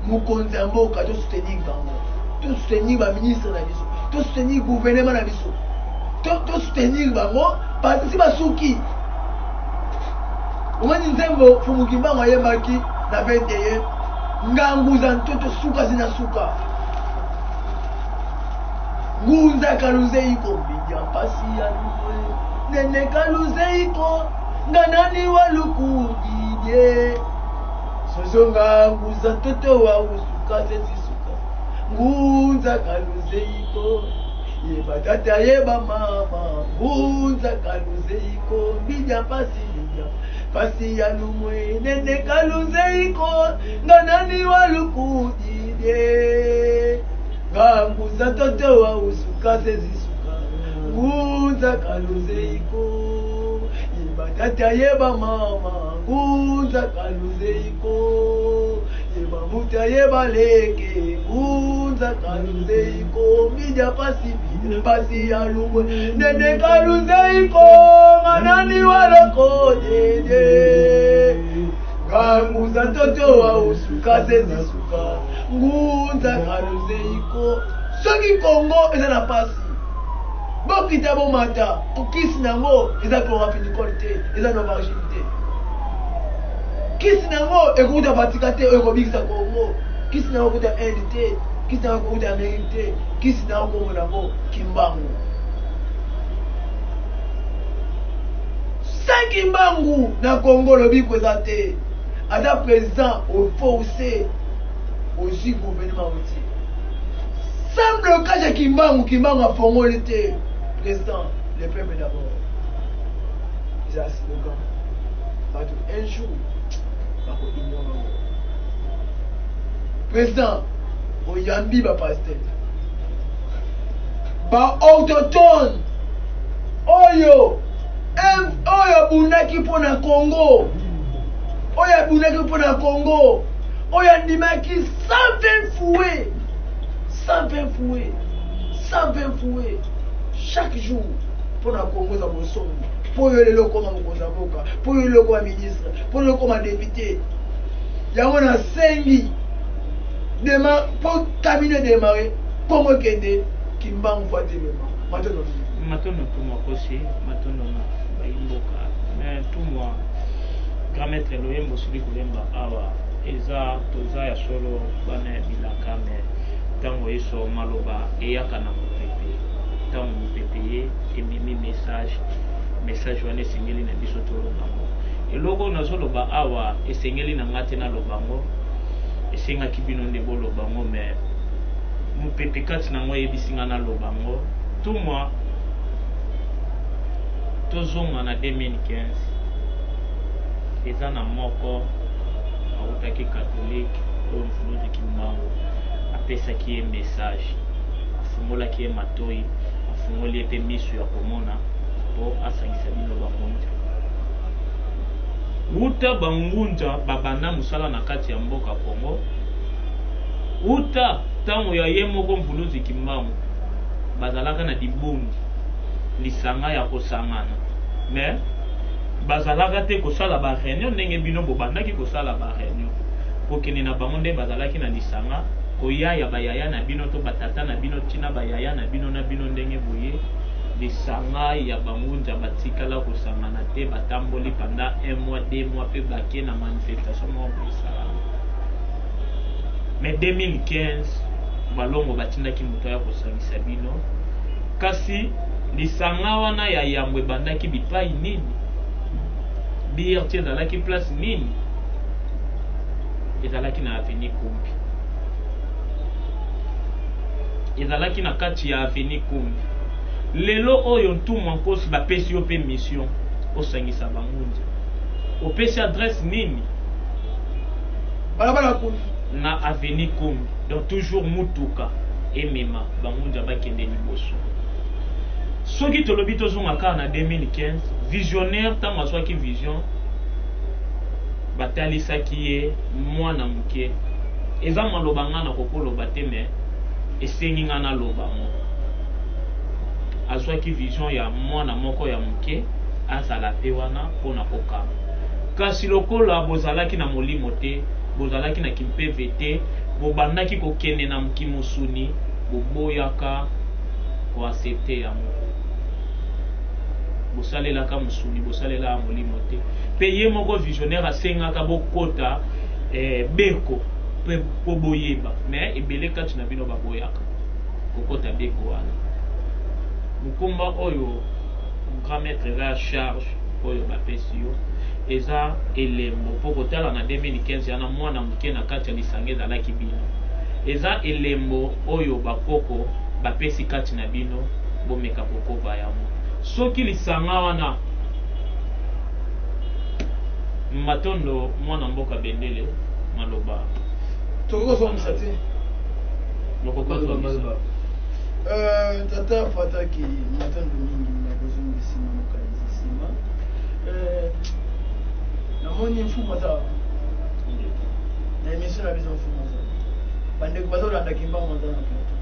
mukonza mboka to soutenir bango to soutenir ba ministre na biso to soutenir gouvernement na biso to soutenir bango parce que si basuki omani nzembo fumukimbango ayembaki na 21 nganguza ntoto suka zina suka ngunza kaluze iko mbija mpasi ya lumwe nene kaluze iko nganani walukudide sozo nganguza ntoto wa usuka zezisuka ngunza kaluze iko yeba tata yeba mama ngunza kaluze iko mbija pasi ya lumwe nene kaluze iko nganani walukudide nganguza toto wa usuka zezisuka ngunza kaluze iko yeba tata yeba mama ngunza kaluze iko yeba muta yeba leke ngunza kaluze iko mbija pasi ya lumwe nene kaluze iko nganani walokodede nganguza toto wa usuka zezisuka ngunza kaluze iko soki Congo eza na pasi bokita bomata kisi nango eza chloramphenicol te eza novargine te kisi nango ekokuta vatika te oyo ekobikisa Congo kisi nango okuta Inde te kisi nango ekokuta Amerique te kisi nango kombo nango kimbangu sans kimbangu na Congo lobi kweza te ata président oforce aussi gouvernement oti sans blocage ya kimbangu afongoli te président le peuple d'abord c'est un slogan bato un jour bako ignore président oyambi bapasteur autochtone oyo abundaki mpo na Congo oyo andimaki 120 fouets chaque jour pour la Congo za bosongo pour le koma mokonza mboka pour le koma ministre pour le koma député yango na sengi dema pour cabinet démarrer Congo kende kimbangu fatimema matono tumwa kosi matono na baimboka mais tumwa grand maître Loyembo sili kulemba awa eza toza ya solo bana ya bilaka me tango iso maloba eyaka na mopepe tango mopepe ye ememi message wana esengeli na biso tolobango eloko nazoloba awa esengeli na nga te nalobango esengaki bino nde bolobango me mopepe kati nango eyebisi nga nalobango tumwa tozonga na 2015 eza na moko autaki catholique oyo mfuluzi kimbangu apesaki ye message afungolaki ye matoi afungoli ye mpe miso ya komona po asangisa bino bangunja uta bangunja babanda mosala na kati ya mboka Congo uta ntango ya ye moko mfuluzi kimbangu bazalaka na dibundi lisanga ya kosangana mais bazalaka te kosala ba réunion ndenge bino bobandaki kosala ba réunion kokende na bango nde bazalaki na lisanga koyaya bayaya na bino to batata na bino tina bayaya na bino ndenge boye lisanga ya bangunja batikala kosangana te batamboli pendant 1 mois 2 mois pe bake na manifestation mo kosala mais 2015 balongo batindaki moto ya kosangisa bino kasi lisanga wana ya yambwe bandaki bipai nini BRT ezalaki place nini ezalaki na avenue Kumbi ezalaki na kati ya avenue Kumbi lelo oyo ntumwa nkosi bapesi yo mpe mission osangisa bangunza opesi adresse nini balabala Kumbi na avenue Kumbi donc toujours mutuka emema bangunza bakende liboso soki tolobi tozonga kaka na 2015 visionnaire ntango azwaki vision batalisaki ye mwana moke eza maloba nga na kokoloba te me esengi nga naloba ngo azwaki vision ya mwana moko ya moke azala pe wana mpona kokama kasi lokola bozalaki na molimo te bozalaki na kimpeve te bobandaki kokende na moki mosuni boboyaka koaccepte yango bosalelaka mosuni bosalela ya molimo te mpe ye moko visionnaire asengaka bokota beko mpo boyeba me ebele kati na bino baboyaka kokota beko wana mokumba oyo grand maître eza charge oyo bapesi yo eza elembo mpo kotala na 2015 yana mwana moke na kati ya lisanga ezalaki bino eza elembo oyo bakoko bapesi kati na bino bomeka kokova yango soki lisanga wana matondo mwana mboka bendele maloba tokozwamisa te mokokozwamisa tata afataki matondo mingi na kozongisima mokanisi nsima namoni mfumu aza na émission na biso mfumu aza bandeko bazolanda kimbango aza na plateau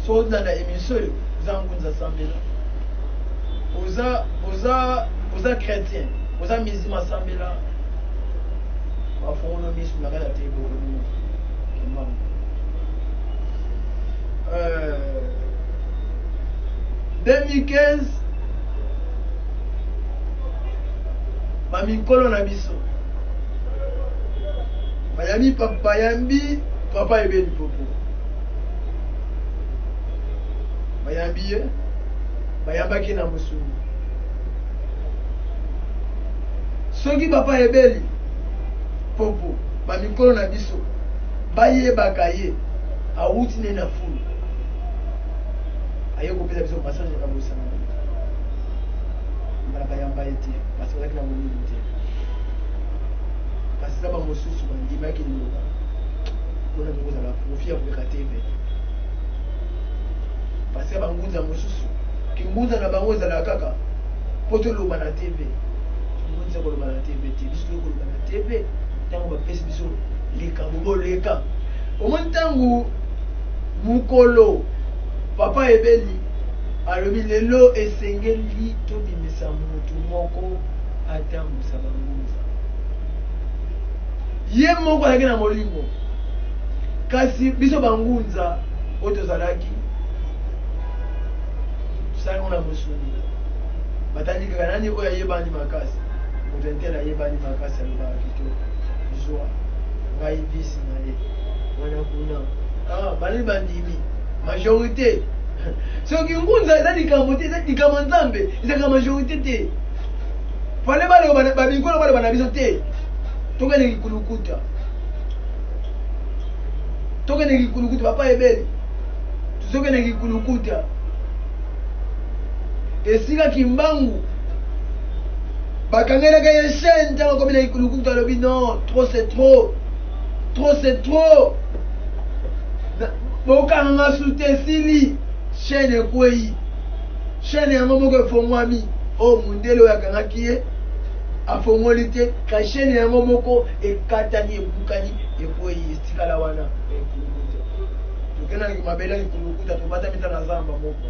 so ozolanda émission oyo oza ngunza sambela oza chrétien oza musulman sambela bafongono misu na kati ya te bokono kimbango 2015 bamikolo na biso bayambi papa ebeli popo bayambi ye bayambaki na mosuni soki papa ebeli popo bamikolo na biso bayebaka ye awuti ne na fulu aye kopesa biso passage ya bosana mbala bayamba ye te parce bazalaki na molili te kasi na bamosusu bandimaki liloba mpona tokozala profi ya koleka tv parce bangunza mosusu kingunza na bango ezalaka kaka mpo toloba na tv ngunza koloba na tv te biso tokoloba na tv ntango bapesi biso likambo boleka omoni ntango mukolo papa ebeli alobi lelo esengeli tobimisa motu moko atambusa bangunza ye moko azalaki na molimo kasi biso bangunza oyo tozalaki tosalaki na mosuni batandi kaka nani oyo ayebani makasi moto entele ayebani makasi alobaka kitoko zwa ngai visi na ye wana kuna balini bandimi majorité soki ngunza eza likambo te eza likambo nzambe ezalaka majorité te fale baloba babikolo baloba na biso te tokende kikulukuta papa ebeli tozokende kikulukuta esika kimbangu bakangelaka ye chaîne ntango akomi na kikulukuta alobi non trop c'est trop bokanga su te esili chaîne ekwei chaîne yango moko efongwami oyo mundele oyo akangaki ye afongoli te ka chaîne yango moko ekatani ebukani ekwei etikala wana tokendaki mabele ekulukuta tobatamita na zamba moko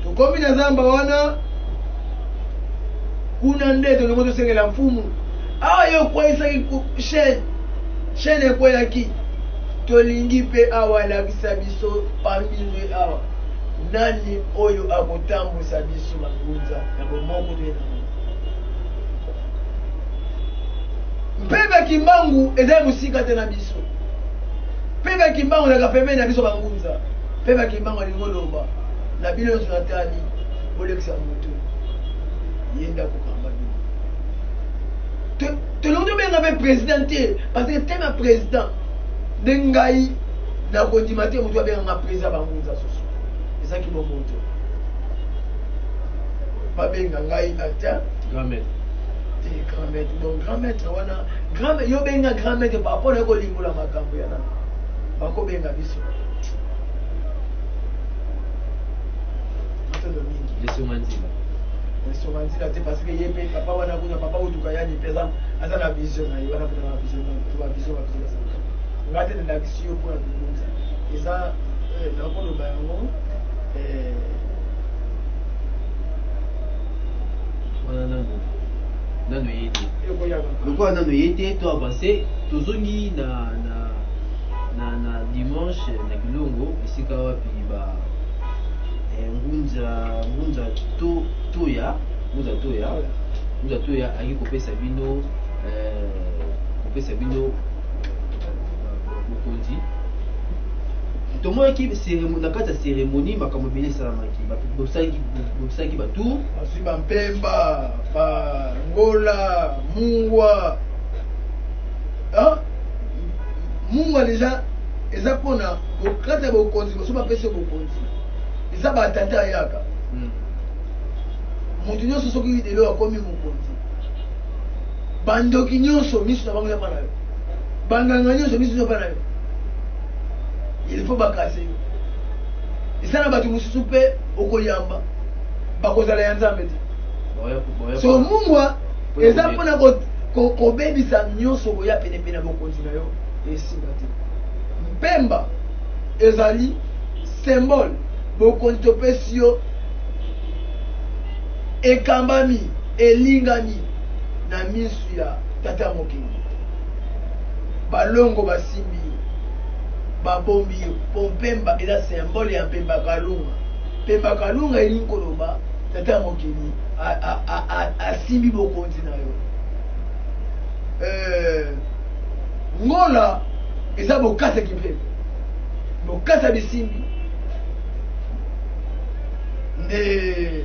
tokomi na zamba wana kuna nde tolongo tosengela mfumu awa yo ekweisaki chaîne ekweyaki tolingi mpe awa alakisa biso pambinwe awa nani oyo akotambusa biso bangunza ya bomoko toyenaa mpe bakimbangu eza mosika te na biso mpe bakimbangu ezalaka pembeni na biso bangunza mpe bakimbangu alingi oloba na bino nyonso natali bolekisa motu yenda kokamba bino tolongi obenga mpe président te parce que teme ya président nde ngai nakondima te moto abenganga président bangunza soso ezaki bongo te babenga ngai ata grand maître grand maître bon grand maître wana yo benga grand maître par rapport na kolimbola makambo ya nana bakobenga biso atondo mingi lesonga nzila lesonga nzila te parce que ye mpe papa wana kuna papa otuka yani mpe aza na vision na ye wana mpe na vision nga te nalakisi yo mpona bigunza eza nakoloba yango wana nano ye te lokola nano ye te to avance tozongi na dimanche na Kilongo esika wapi ba ngunza toya aki kopesa bino bokonzi tomonaki na kati ya cérémonie makambo ebele esalamaki bosalaki batour bazwi bampemba bangola mungwa mungwa deja eza mpona bokati ya bokonzi baso bapesi bokonzi eza batante ayaka moto nyonso soki lelo akomi mokonzi bandoki nyonso miso na bango eza mpa na yo banganga nyonso miso eza mpa na yo il faut bakase yo eza na bato mosusu mpe okoyamba bakozala ya nzambe te so mungwa eza mpona kobebisa nyonso koya penepene ya bokonzi na yo esinga te mpemba ezali symbole bokonzi topesi yo ekambami elingami na misu ya tata mokili balongo basimbi yo babombi yo po mpemba eza symbole ya mpemba kalunga mpemba kalunga elingi koloba tata mokili asimbi bokonzi na yo ngola eza bokasaki mpemba bokasa bisimbi nde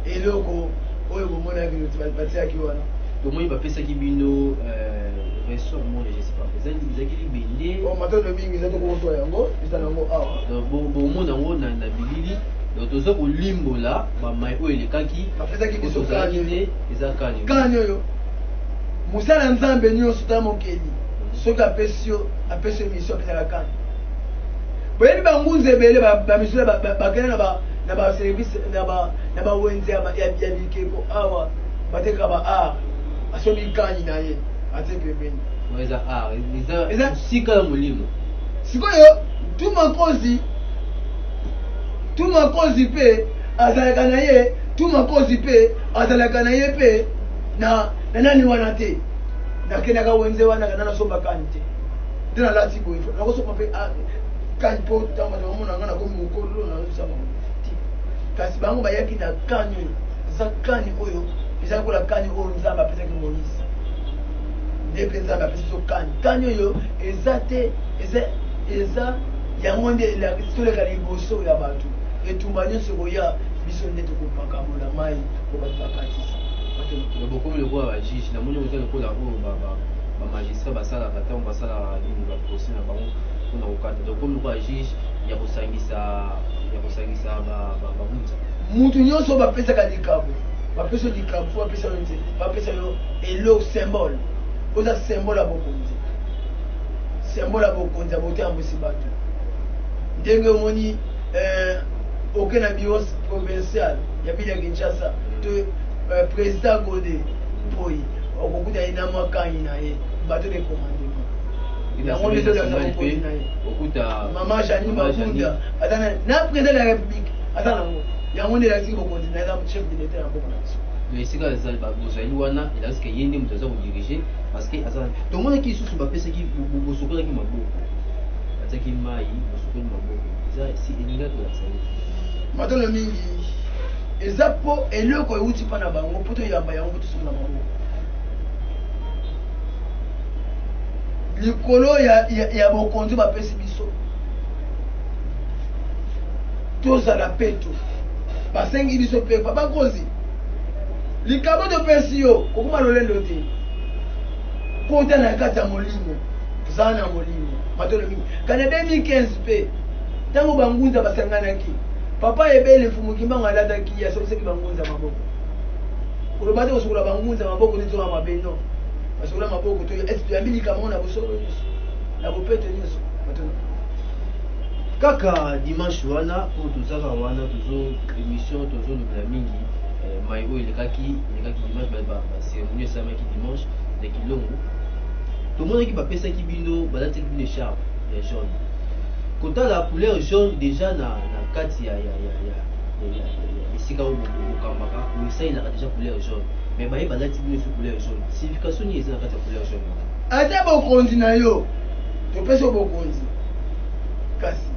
eloko oyo bomonaki batiaki wana tomoni bapesaki bino ressort monde je sais pas ezalaki libende matondo mingi eza tokokozwa yango eza nango awa bomona yango na bilili donc toza kolimbola bamai oyo elekaki bapesaki biso tozalaki nde eza kani oyo mosala nzambe nyonso ta mokeli soki apesi yo mission apesaka kani boyebi bangunza ebele bamisolo bakende na baservice na bawenze ya bikeko awa batekaka baart asomi kani na ye ate pembeni eza sika ya molimo sikoyo tumakozi mpe azalaka na ye tumakozi mpe azalaka na ye mpe na nani wana te nakendaka wenze wana kana nasomba kani te nde nalati boye nakosomba mpe kani mpo tamaamonanga nakomi mokolo nazosama ti kasi bango bayaki na kani oyo eza kani oyo eza kola kani oyo nzambe apesaki moïse nde mpe nzambe apesi so kani oyo eza te eza yango nde toleka liboso ya bato etumba nyonso koya biso nde tokopakabola mai po bato bakatisa bokomi lokola bajuge namoni oza lokola oyo bamagistrat basalaka ntango basalaka nini baprocès na bango mpona kokata donc komi lokola juge ya kosangisa babunza mutu nyonso bapesaka likabo bapesa likabo so bapesa yo nzela bapesa yo elo symbole oza symbole ya bokonzi ya botambwisi bato ndenge omoni oke na bureau provincial ya ville ya Kinshasa to président Godé Mpoyi okokuta ye na mwakanyi na ye bato de commandement yango nde tozalaka bokonzi na ye mama Jani Mabunda aza na président de la république aza nango yango nde elakisiki bokonzi na ye eza chef de l'état ya mboka na biso esika bozali wana elakisika ye nde moto aza kodirige parce que aza tomonaki lisusu bapesaki bosokolaki maboko batiaki mai bosokoli maboko eza si elinga tolakisa ye matono mingi eza mpo eloko euti mpa na bango mpo toyamba yango mpo tosokola maboko likolo ya bokonzi bapesi biso tozala peto basengi biso mpe bakozi likabo topesi yo kokuma lolendo te kota na kati ya molimo tozala na molimo matolo mingi kana 2015 mpe ntango bangunza basanganaki papa ebele mfumuki mbango alataki asokisaki bangunza maboko koloba te kosokola bangunza maboko nde toka mabe no basokola maboko to esi toyambi likamo na bosolo nyonso na bopeto nyonso matolo kaka dimanche wana po tozaka wana tozo émission tozolobela mingi mai oyo elekaki dimanche bacérémonie esalamaki dimanche na kilongo tomonaki bapesaki bino balataki bino echarpe ya jaune kotala couleur jaune déjà na kati ya esika oyo bokambaka oesalelaka déjà couleur jaune mais baye balati bino so couleur jaune signification nini eza na kati ya couleur jaune ata bokonzi na yo topesi yo bokonzi kasi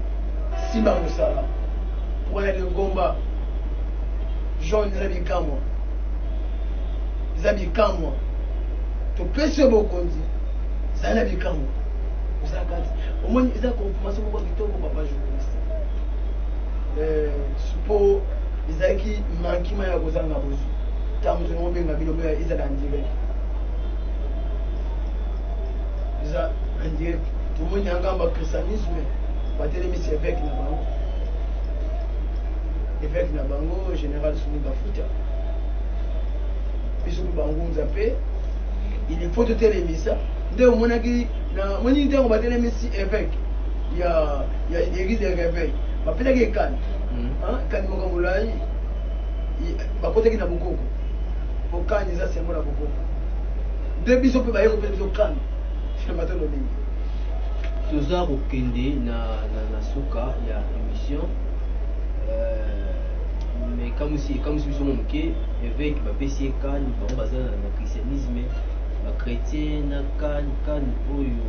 simba mosala mpona lingomba jaune eza bikamwa topesi yo bokonzi ezali na bikamwa ozala kati omoni eza confirmation moko kitoko papa journaliste supo ezalaki mankima ya kozanga bozwi ta moto nango benga bilombo ezala en direct eza en direct tomoni yangamba christianisme batelemisi évêque na bango général Soni Bafuta biso mpe bangunza mpe il faut totelemisa nde omonaki na moni ntango batelemisi évêque ya église de réveil bapesaki ekani kani moko molai bakotaki na bokoko okani eza sembo na bokoko nde biso mpe bayeko mpe biso kani matolo mingi toza kokende na suka ya émission mais kamusi biso mo moke évêque bapesi ye kani bango baza na christianisme bachrétien na kani oyo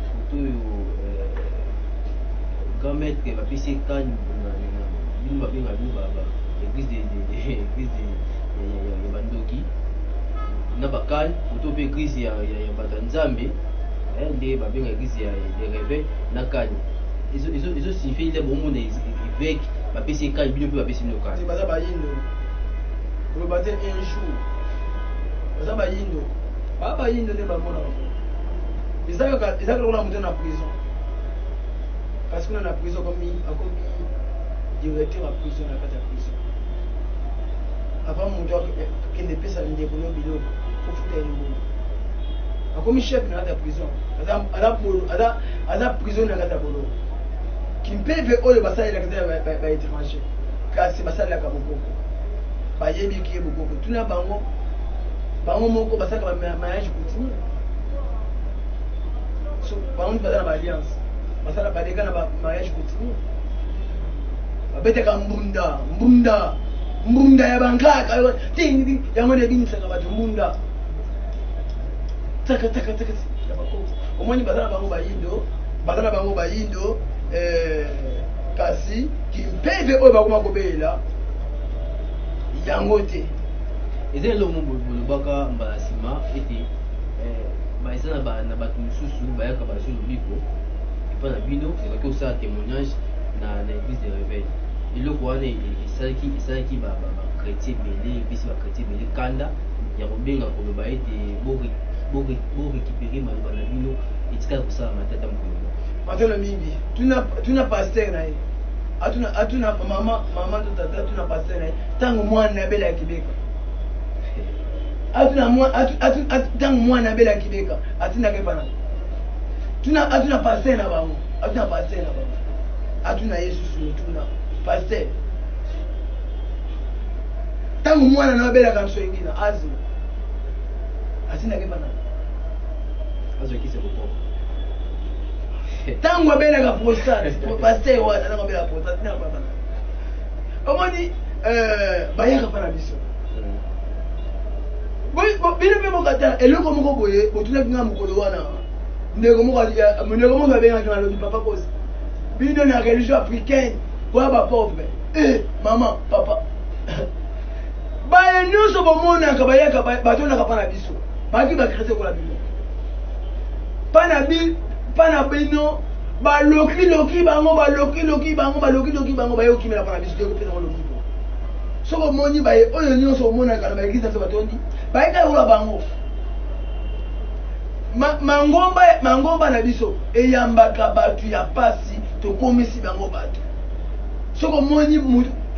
foto oyo grand maître bapesi ye kani bino babenga bino église ya bandoki na bakani foto mpe église ya bato ya nzambe nde babenga église ya réveil na kani ezo signifie nde bomona évêque bapesi ye kani bino mpe bapesi bino kani baza bayindo koloba te un jour baza bayindo baa bayindo nde bamona ezaka lokola moto na prison kasi kuna na prison akomi directeur ya prison na kati ya prison avant moto akende pesa ndeko no biloko ofuta elongo akomi chef na kati ya prison aza prison na kati ya boloko kimpeve oyo basalelaka te baétranger kasi basalelaka bokoko bayebiki ye bokoko tuna bango moko basalaka mariage coutumier so bango baza na baalliance basala baleka na mariage coutumier babetaka mbunda ya bankaka tingi yango nde ebinisaka bato mbunda taka ya bakoko omoni baza na bango bayindo kasi kimpeve oyo bakoma kobelela yango te eza eloko bolobaka mbala nsima ete eza na bato mosusu bayaka bazwi lobiko epa na bino ezalaki kosala témoignage na église de réveil eloko wana esalaki bachrétien ebele epesi bachrétien ebele kanda ya kobenga koloba ete borécupere maloba na bino etikala kosala matata mokolo matolo mingi tuna paster na ye atuna mama to tata tuna paster na ye ntango mwana abela ya kibeka ntango mwana abela ya kibeka atindaka epana atuna paster na bango atuna yesusu motuna paster ntango mwana na abelaka nswengina azima atindaka epana azokisa kopoko ntango abelaka prostate paster wana ntango abelaka prostate ntango babana omoni bayaka mpa na biso bino mpe mokata eloko moko boye botunaki nga mokolo wana ndeko moko abengaki nalobi papa kosi bino na religion africaine oya bapauvre mama papa baye nyonso bomonaka bayaka batonaka mpa na biso baki bakrete kola bino mpa na bino balokiloki bango bayokimela mpa na biso tekopesa ngo lobiko soko moni baye oyo nyonso omonaka na baeglise biso batondi bayeka yola bango mangomba na biso eyambaka bato ya pasi tokomisi bango bato soko moni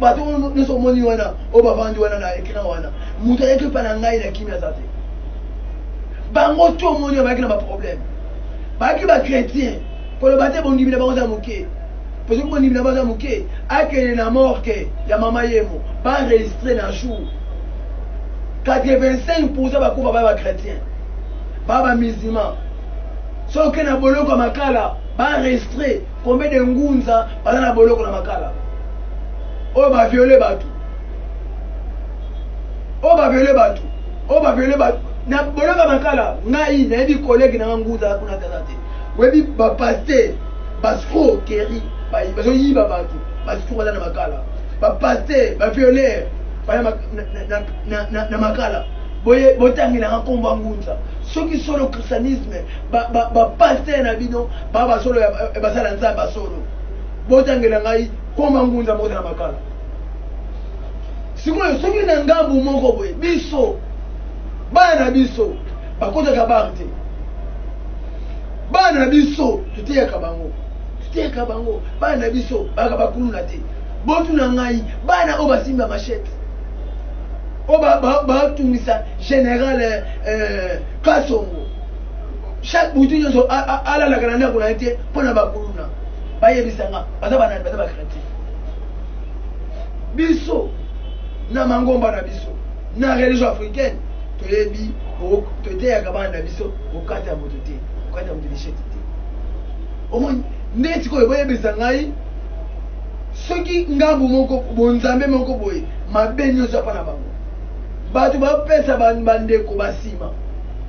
bato nyonso omoni wana oyo bavandi wana na ekran wana moto ayeki mpa na ngai na kimi aza te bango to omoni oyo bayaki na baproblème bayaki bachrétien koloba te bondimi na bango za moke parce que bondimi na bango za moke akende na morke ya mama yemo baenregistre na jour 85% bakufa baya bachrétien baya bamusulman soki na boloko ya makala baenregistre combien de ngunza baza na boloko na makala oyo baviole bato na boloko ya makala ngai nayebi kolege na nga ngunza kuna tata te webi bapaster bascroquerie bazoyiba bato bascro baza na makala bapaster bavioleur baya na makala botangelanga nkombo ya ngunza soki solo christianisme bapaster na bino baa basolo basala nzambe basolo botangela ngai nkombo ya ngunza moko na makala sikoyo soki na ngambu moko boye biso bana na biso bakotaka bar te bana na biso tuteyaka bango bana na biso baka bakuluna te botuna ngai bana oyo basimba machete oyo batungisa général kasongo chaque butu nyonso alalaka na ndako na ye te mpo na bakuluna bayebisanga baza banani baza bakretien biso na mangomba na biso na religion africaine toyebi toteyaka bana na biso kokata ya moto te kokata ya moto lishete te omoni ndeti koyo boyebisa ngai soki ngambu moko bonzambe moko boye mabe nyonso apa na bango bato bapesa bandeko basima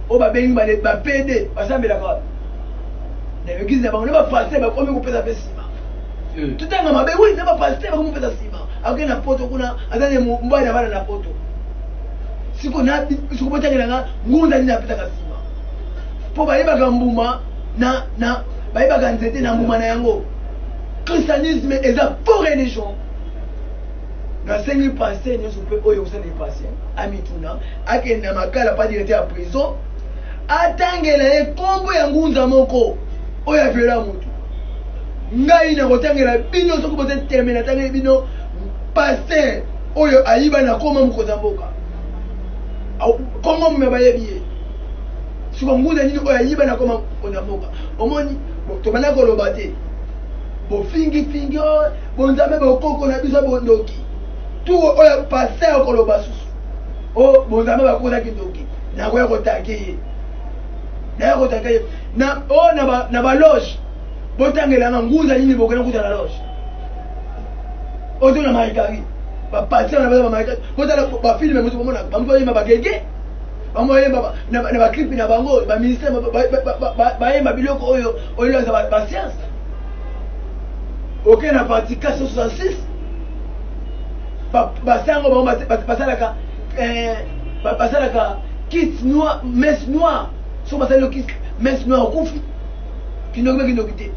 oyo babengi bapede basambelaka na eglise na bango ne bapaster bakomi kopesa mpe nsima totanga mabe wi ne bapaster bakomi kopesa nsima akei na poto kuna aza ne mbali na bana na poto siko botangelanga ngunza nini apesaka nsima mpo bayebaka mbuma bayebaka nzete na mbuma na yango christianisme eza faux religion nasengi paster nyonso mpe oyo kosala paster amituna akende na makala pa directeur ya prison atangela ye nkombo ya ngunza moko oyo aviola motu ngai nakotangela bino soki boza terme natangeli bino paster oyo ayiba na koma mokonza mboka kongo mume bayebi ye siko ngunza nini oyo ayiba na koma mokonza mboka omoni tobanda koloba te bofingifingi bonzambe bokoko na biso bondoki tu oyo paster okoloba susu o bonzambe bakozaki ndoki nakoya kotake ye na baloge botangelanga ngunza nini bokena kuta na loge ozo na maikari bapaster na baza bamaikari botala bafilme moto bomona bango bayemba bagege bango bayemba na baklipi na bango baministère bayemba biloko oyo eza basiance oke na parti 466 basango bango basalaka kit noir messe noire so basali kit messe noire okufi kindoki te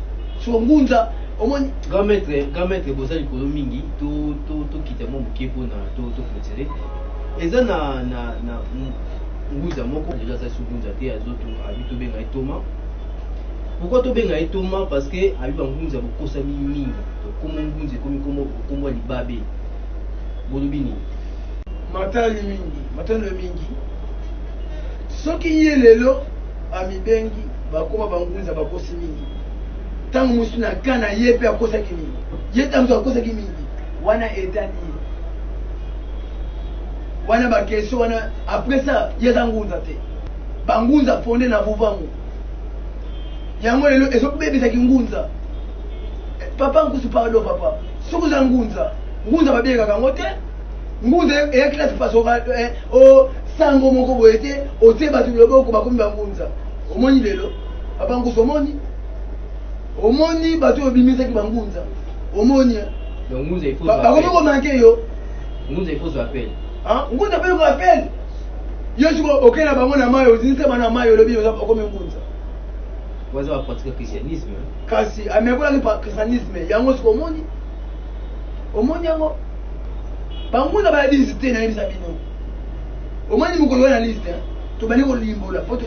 so ngunza omoni grand maître boza likolo mingi tokita mwa moke mpona toclôturer eza na ngunza moko deja asali so ngunza te abi tobenga ye toma pourquoi tobenga ye toma parce que abi bangunza bokosami mingi komo ngunza ekomi komo libabe bolobi nini matalo mingi soki ye lelo amibengi bakoma bangunza bakosi mingi ntango mosusu na kana ye mpe akosaki mingi ye ntango mosusu akosaki mingi wana etani ye wana bakestion wana après ça ye eza ngunza te bangunza fonde na vuvangu yango lelo ezobebisaki ngunza papa nkusu pardo papa soki oza ngunza babengaka yango te ngunza eya classe face o sango moko boye te otie bato loboko bakomi bangunza omoni lelo papa nkusu omoni bato oyo bimisaki bangunza omoni bakomi komanke yo ngunza ifo appel ngunza mpe ko appel yo siko okenda bango na mayi ozinisema na mayi olobi okomi ngunza waza bapratika christianisme kasi amekolaki christianisme yango siko omoni yango bango na ba liste na yebisa bino au moins ni mokolo na liste to bani ko limbola photo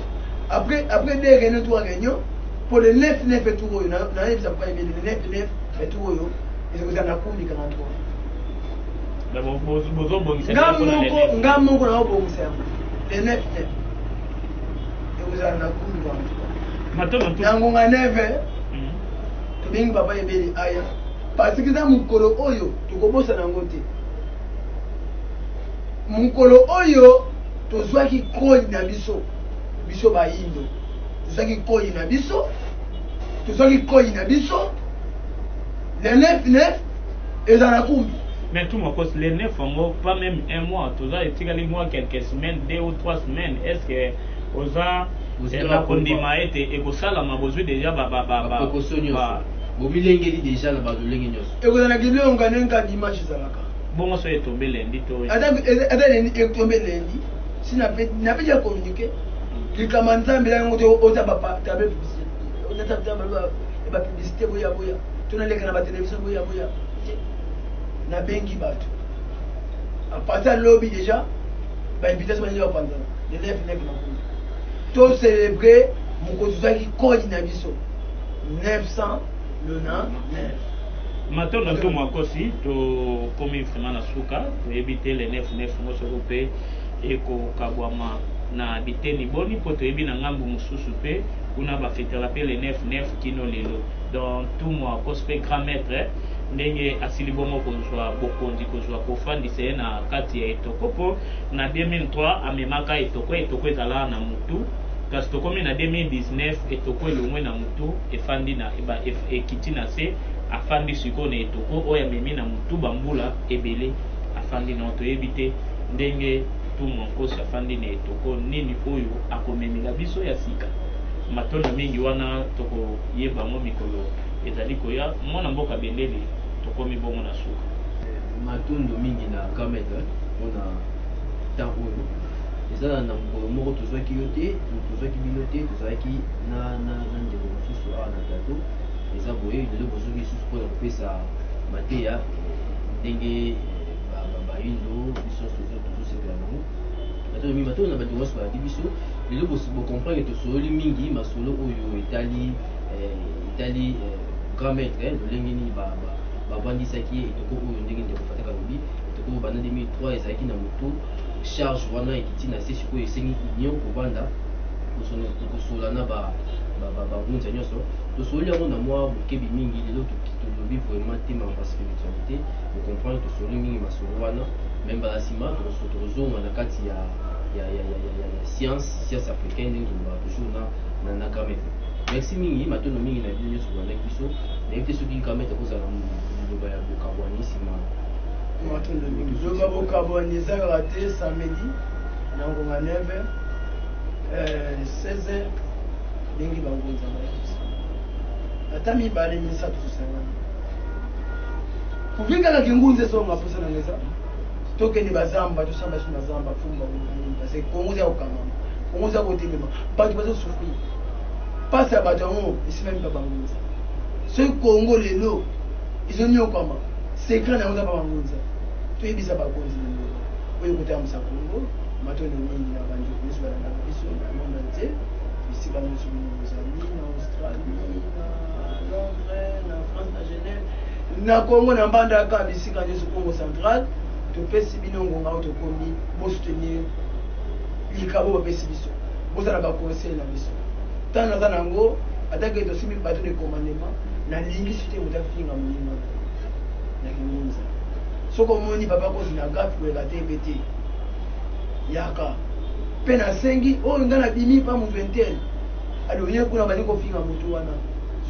après des réunions 3 réunions pour le 9 et tout oyo na yebisa pas le 9 et tout oyo ils ont na kumbi 43 ngamo ko na obongisa le 9 ekozala na kumbi 43 nango nga 9 tobengi papa ebeli aya parce que za mokolo oyo tokobosa nango te mokolo oyo tozwaki koi na biso bayindo tozwaki koi na biso le 9 eza na kumbi. Mais tout mon cause les 9 ans, pas même un mois, tout ça, et mois, quelques semaines, 2 ou 3 semaines, est-ce que aux a la condima été et que ça la m'a besoin déjà Bobilengeli déjà la badolenge nyos. Et vous en avez dit on gagne un dimanche zalaka. Bon moi soyez tombé lundi to. Attends lundi est tombé lundi. Si n'a pas déjà communiqué. Il commence à me dire on t'a pas t'as bien publicité. On a tapé ba publicité boya. Tu n'as les canaux télévision boya. Na bengi batu. À partir de lobby déjà, ba invitation ba yo pendant. Les 9 na kumbi. To célébrer mon kozaki coordination biso. 900 Maintenant, nous sommes aussi comme vraiment la souka pour éviter les 9 mois européens et que Kabwama na habité ni boni pour éviter na ngambu mususu pe kuna ba fêter la les 9 kino lelo dans tout mois cause pe grand maître ndenge asili bomo ko zwa bokondi ko zwa ko fandi se na kati ya etoko po na 2003 amemaka etoko ezala na mutu kasi tokomi na 2019 etoko elongwe na mutu efandi na ekiti na se afandi sikoyo na etoko oyo amemi na mutu bambula ebele afandi na toyebi te ndenge tumu nkosi afandi na etoko nini oyo akomemela biso ya sika matondo mingi wana tokoyeba ngo mikolo ezali koya mwana mboka bendele tokomi bongo na suka matondo mingi na kametre mpona temps oyo ezala na mokolo moko tozwaki yo te tozwaki bino te tozalaki na ndeko mosusu awa na plateau eza boye lelo bozwaki lisusu mpona kopesa mateya ndenge bayindo biso tozosepela nango matondo na bato nyonso balaki biso lelo bocomprendre tosololi mingi masolo oyo etali grand maître lolenge nini babandisaki etoko oyo ndenge ndeko fataka lobi etoko oyo banda 2003 ezalaki na motu charge wana ekiti na se sikoyo esengi union kovanda kosola na bangunza nyonso tosoli yango na mwa bokebi mingi lelo tolobi vraiment tema ya spiritualité ocomprendre tosoli mingi masolo wana meme bala nsima tokozonga na kati ya science africaine ndenge tolobaka toujours na kamete merci mingi matondo mingi na bino nyonso bandaki biso nayebi te soki kamete kozala liloba ya bokabwani nsima matondo mingi liloba bokabwani ezalaka te samedi na ngonga 9 16 ndenge bangonza bayebisa ata mibale misato tosangana kuvingalaki ngunza esonga mposa na ngeza tokende bazamba tosamba so bazamba fumba parce que kongo za kokangama kongo za kotelema bato bazosufrir pasi ya bato yango esimami pa bangunza soki kongo lelo ezonyokama sekret na yango za pa bangunza toyebisa bakonzi lelo oyo kotambusa kongo matondo mingi na bandeko nyonso balandaka biso na monde entier bisika nyonso bozali na australie na londres na france na genève na congo na mbandaka bisika nyonso congo central topesi bino ngonga oyo tokomi bosoutenir likabo bapesi biso bozala baconseil na biso ntango naza nango atake tosimbi bato de commandement nalingi sute moto afinga moninga na kingunza soki omoni papa kozi na gafe koyeka te ebe te yaka mpe nasengi oyo nga na bimi pa moto intel alioye kuna bali kofinga motu wana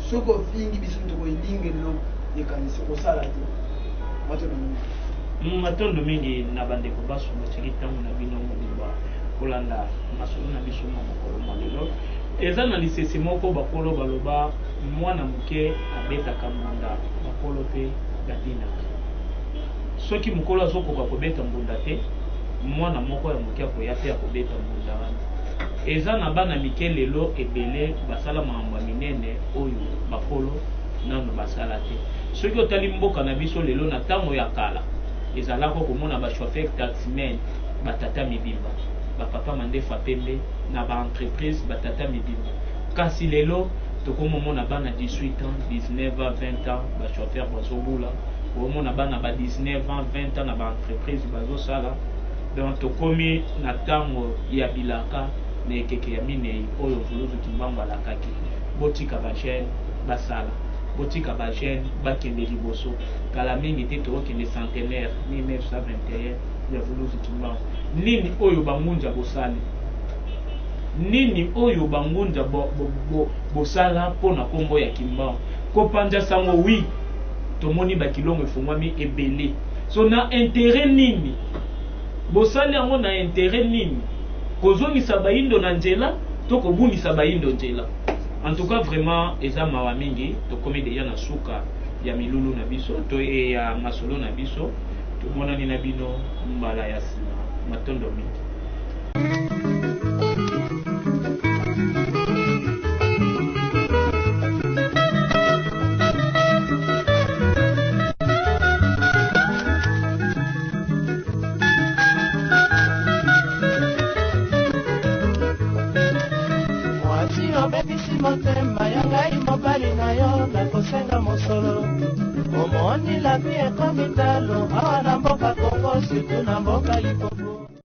soki ofingi biso tokoelingi lo ekanisi kosala te matondo mingi na bandeko baso batiki ntango na bino mobimba kolanda masolo na biso mwa mokolo mwa lelo eza na lisesi moko bakolo baloba mwana moke abetaka mbunda bakolo mpe batinaka soki mokolo azokoka kobeta mbunda te mwana moko ya moke akoya te akobeta mbunda wana eza na bana mike lelo ebele basala makambo ya minene oyo bakolo nano basala te soki otali mboka na biso lelo na ntango ya kala ezalaka komona bachauffeur taximen batata mibimba bapapa mandefa pembe na baentreprise batata mibimba kasi lelo tokomomona bana 18 ans 19 ans 20 ans bachauffeur bazobula komona bana ba 19 ans 20 ans na baentreprise bazosala donc tokomi na ntango ya bilaka na ekeke ya minei oyo vuluzu kimbango alakaki botika bajene basala botika bajene bakende liboso kala mingi te tokokende centenaire 1921 ya vuluzu kimbango nini oyo bangunja bosali nini oyo bangunja bosala mpona nkombo ya kimbango kopanja sango wi tomoni bakilongo efungwami ebele so na intérêt nini bosali yango na intérêt nini kozongisa bayindo na nzela to kobundisa bayindo nzela en tout cas vraiment eza mawa mingi tokomi deja na suka ya milulu na biso to ya masolo na biso tomonani na bino mbala ya nsima matondo mingi. motema ya ngai mobali na yo nakosenga mosolo omoni labi ekomi talo awa na mboka Kongo surtout na mboka Lipopo.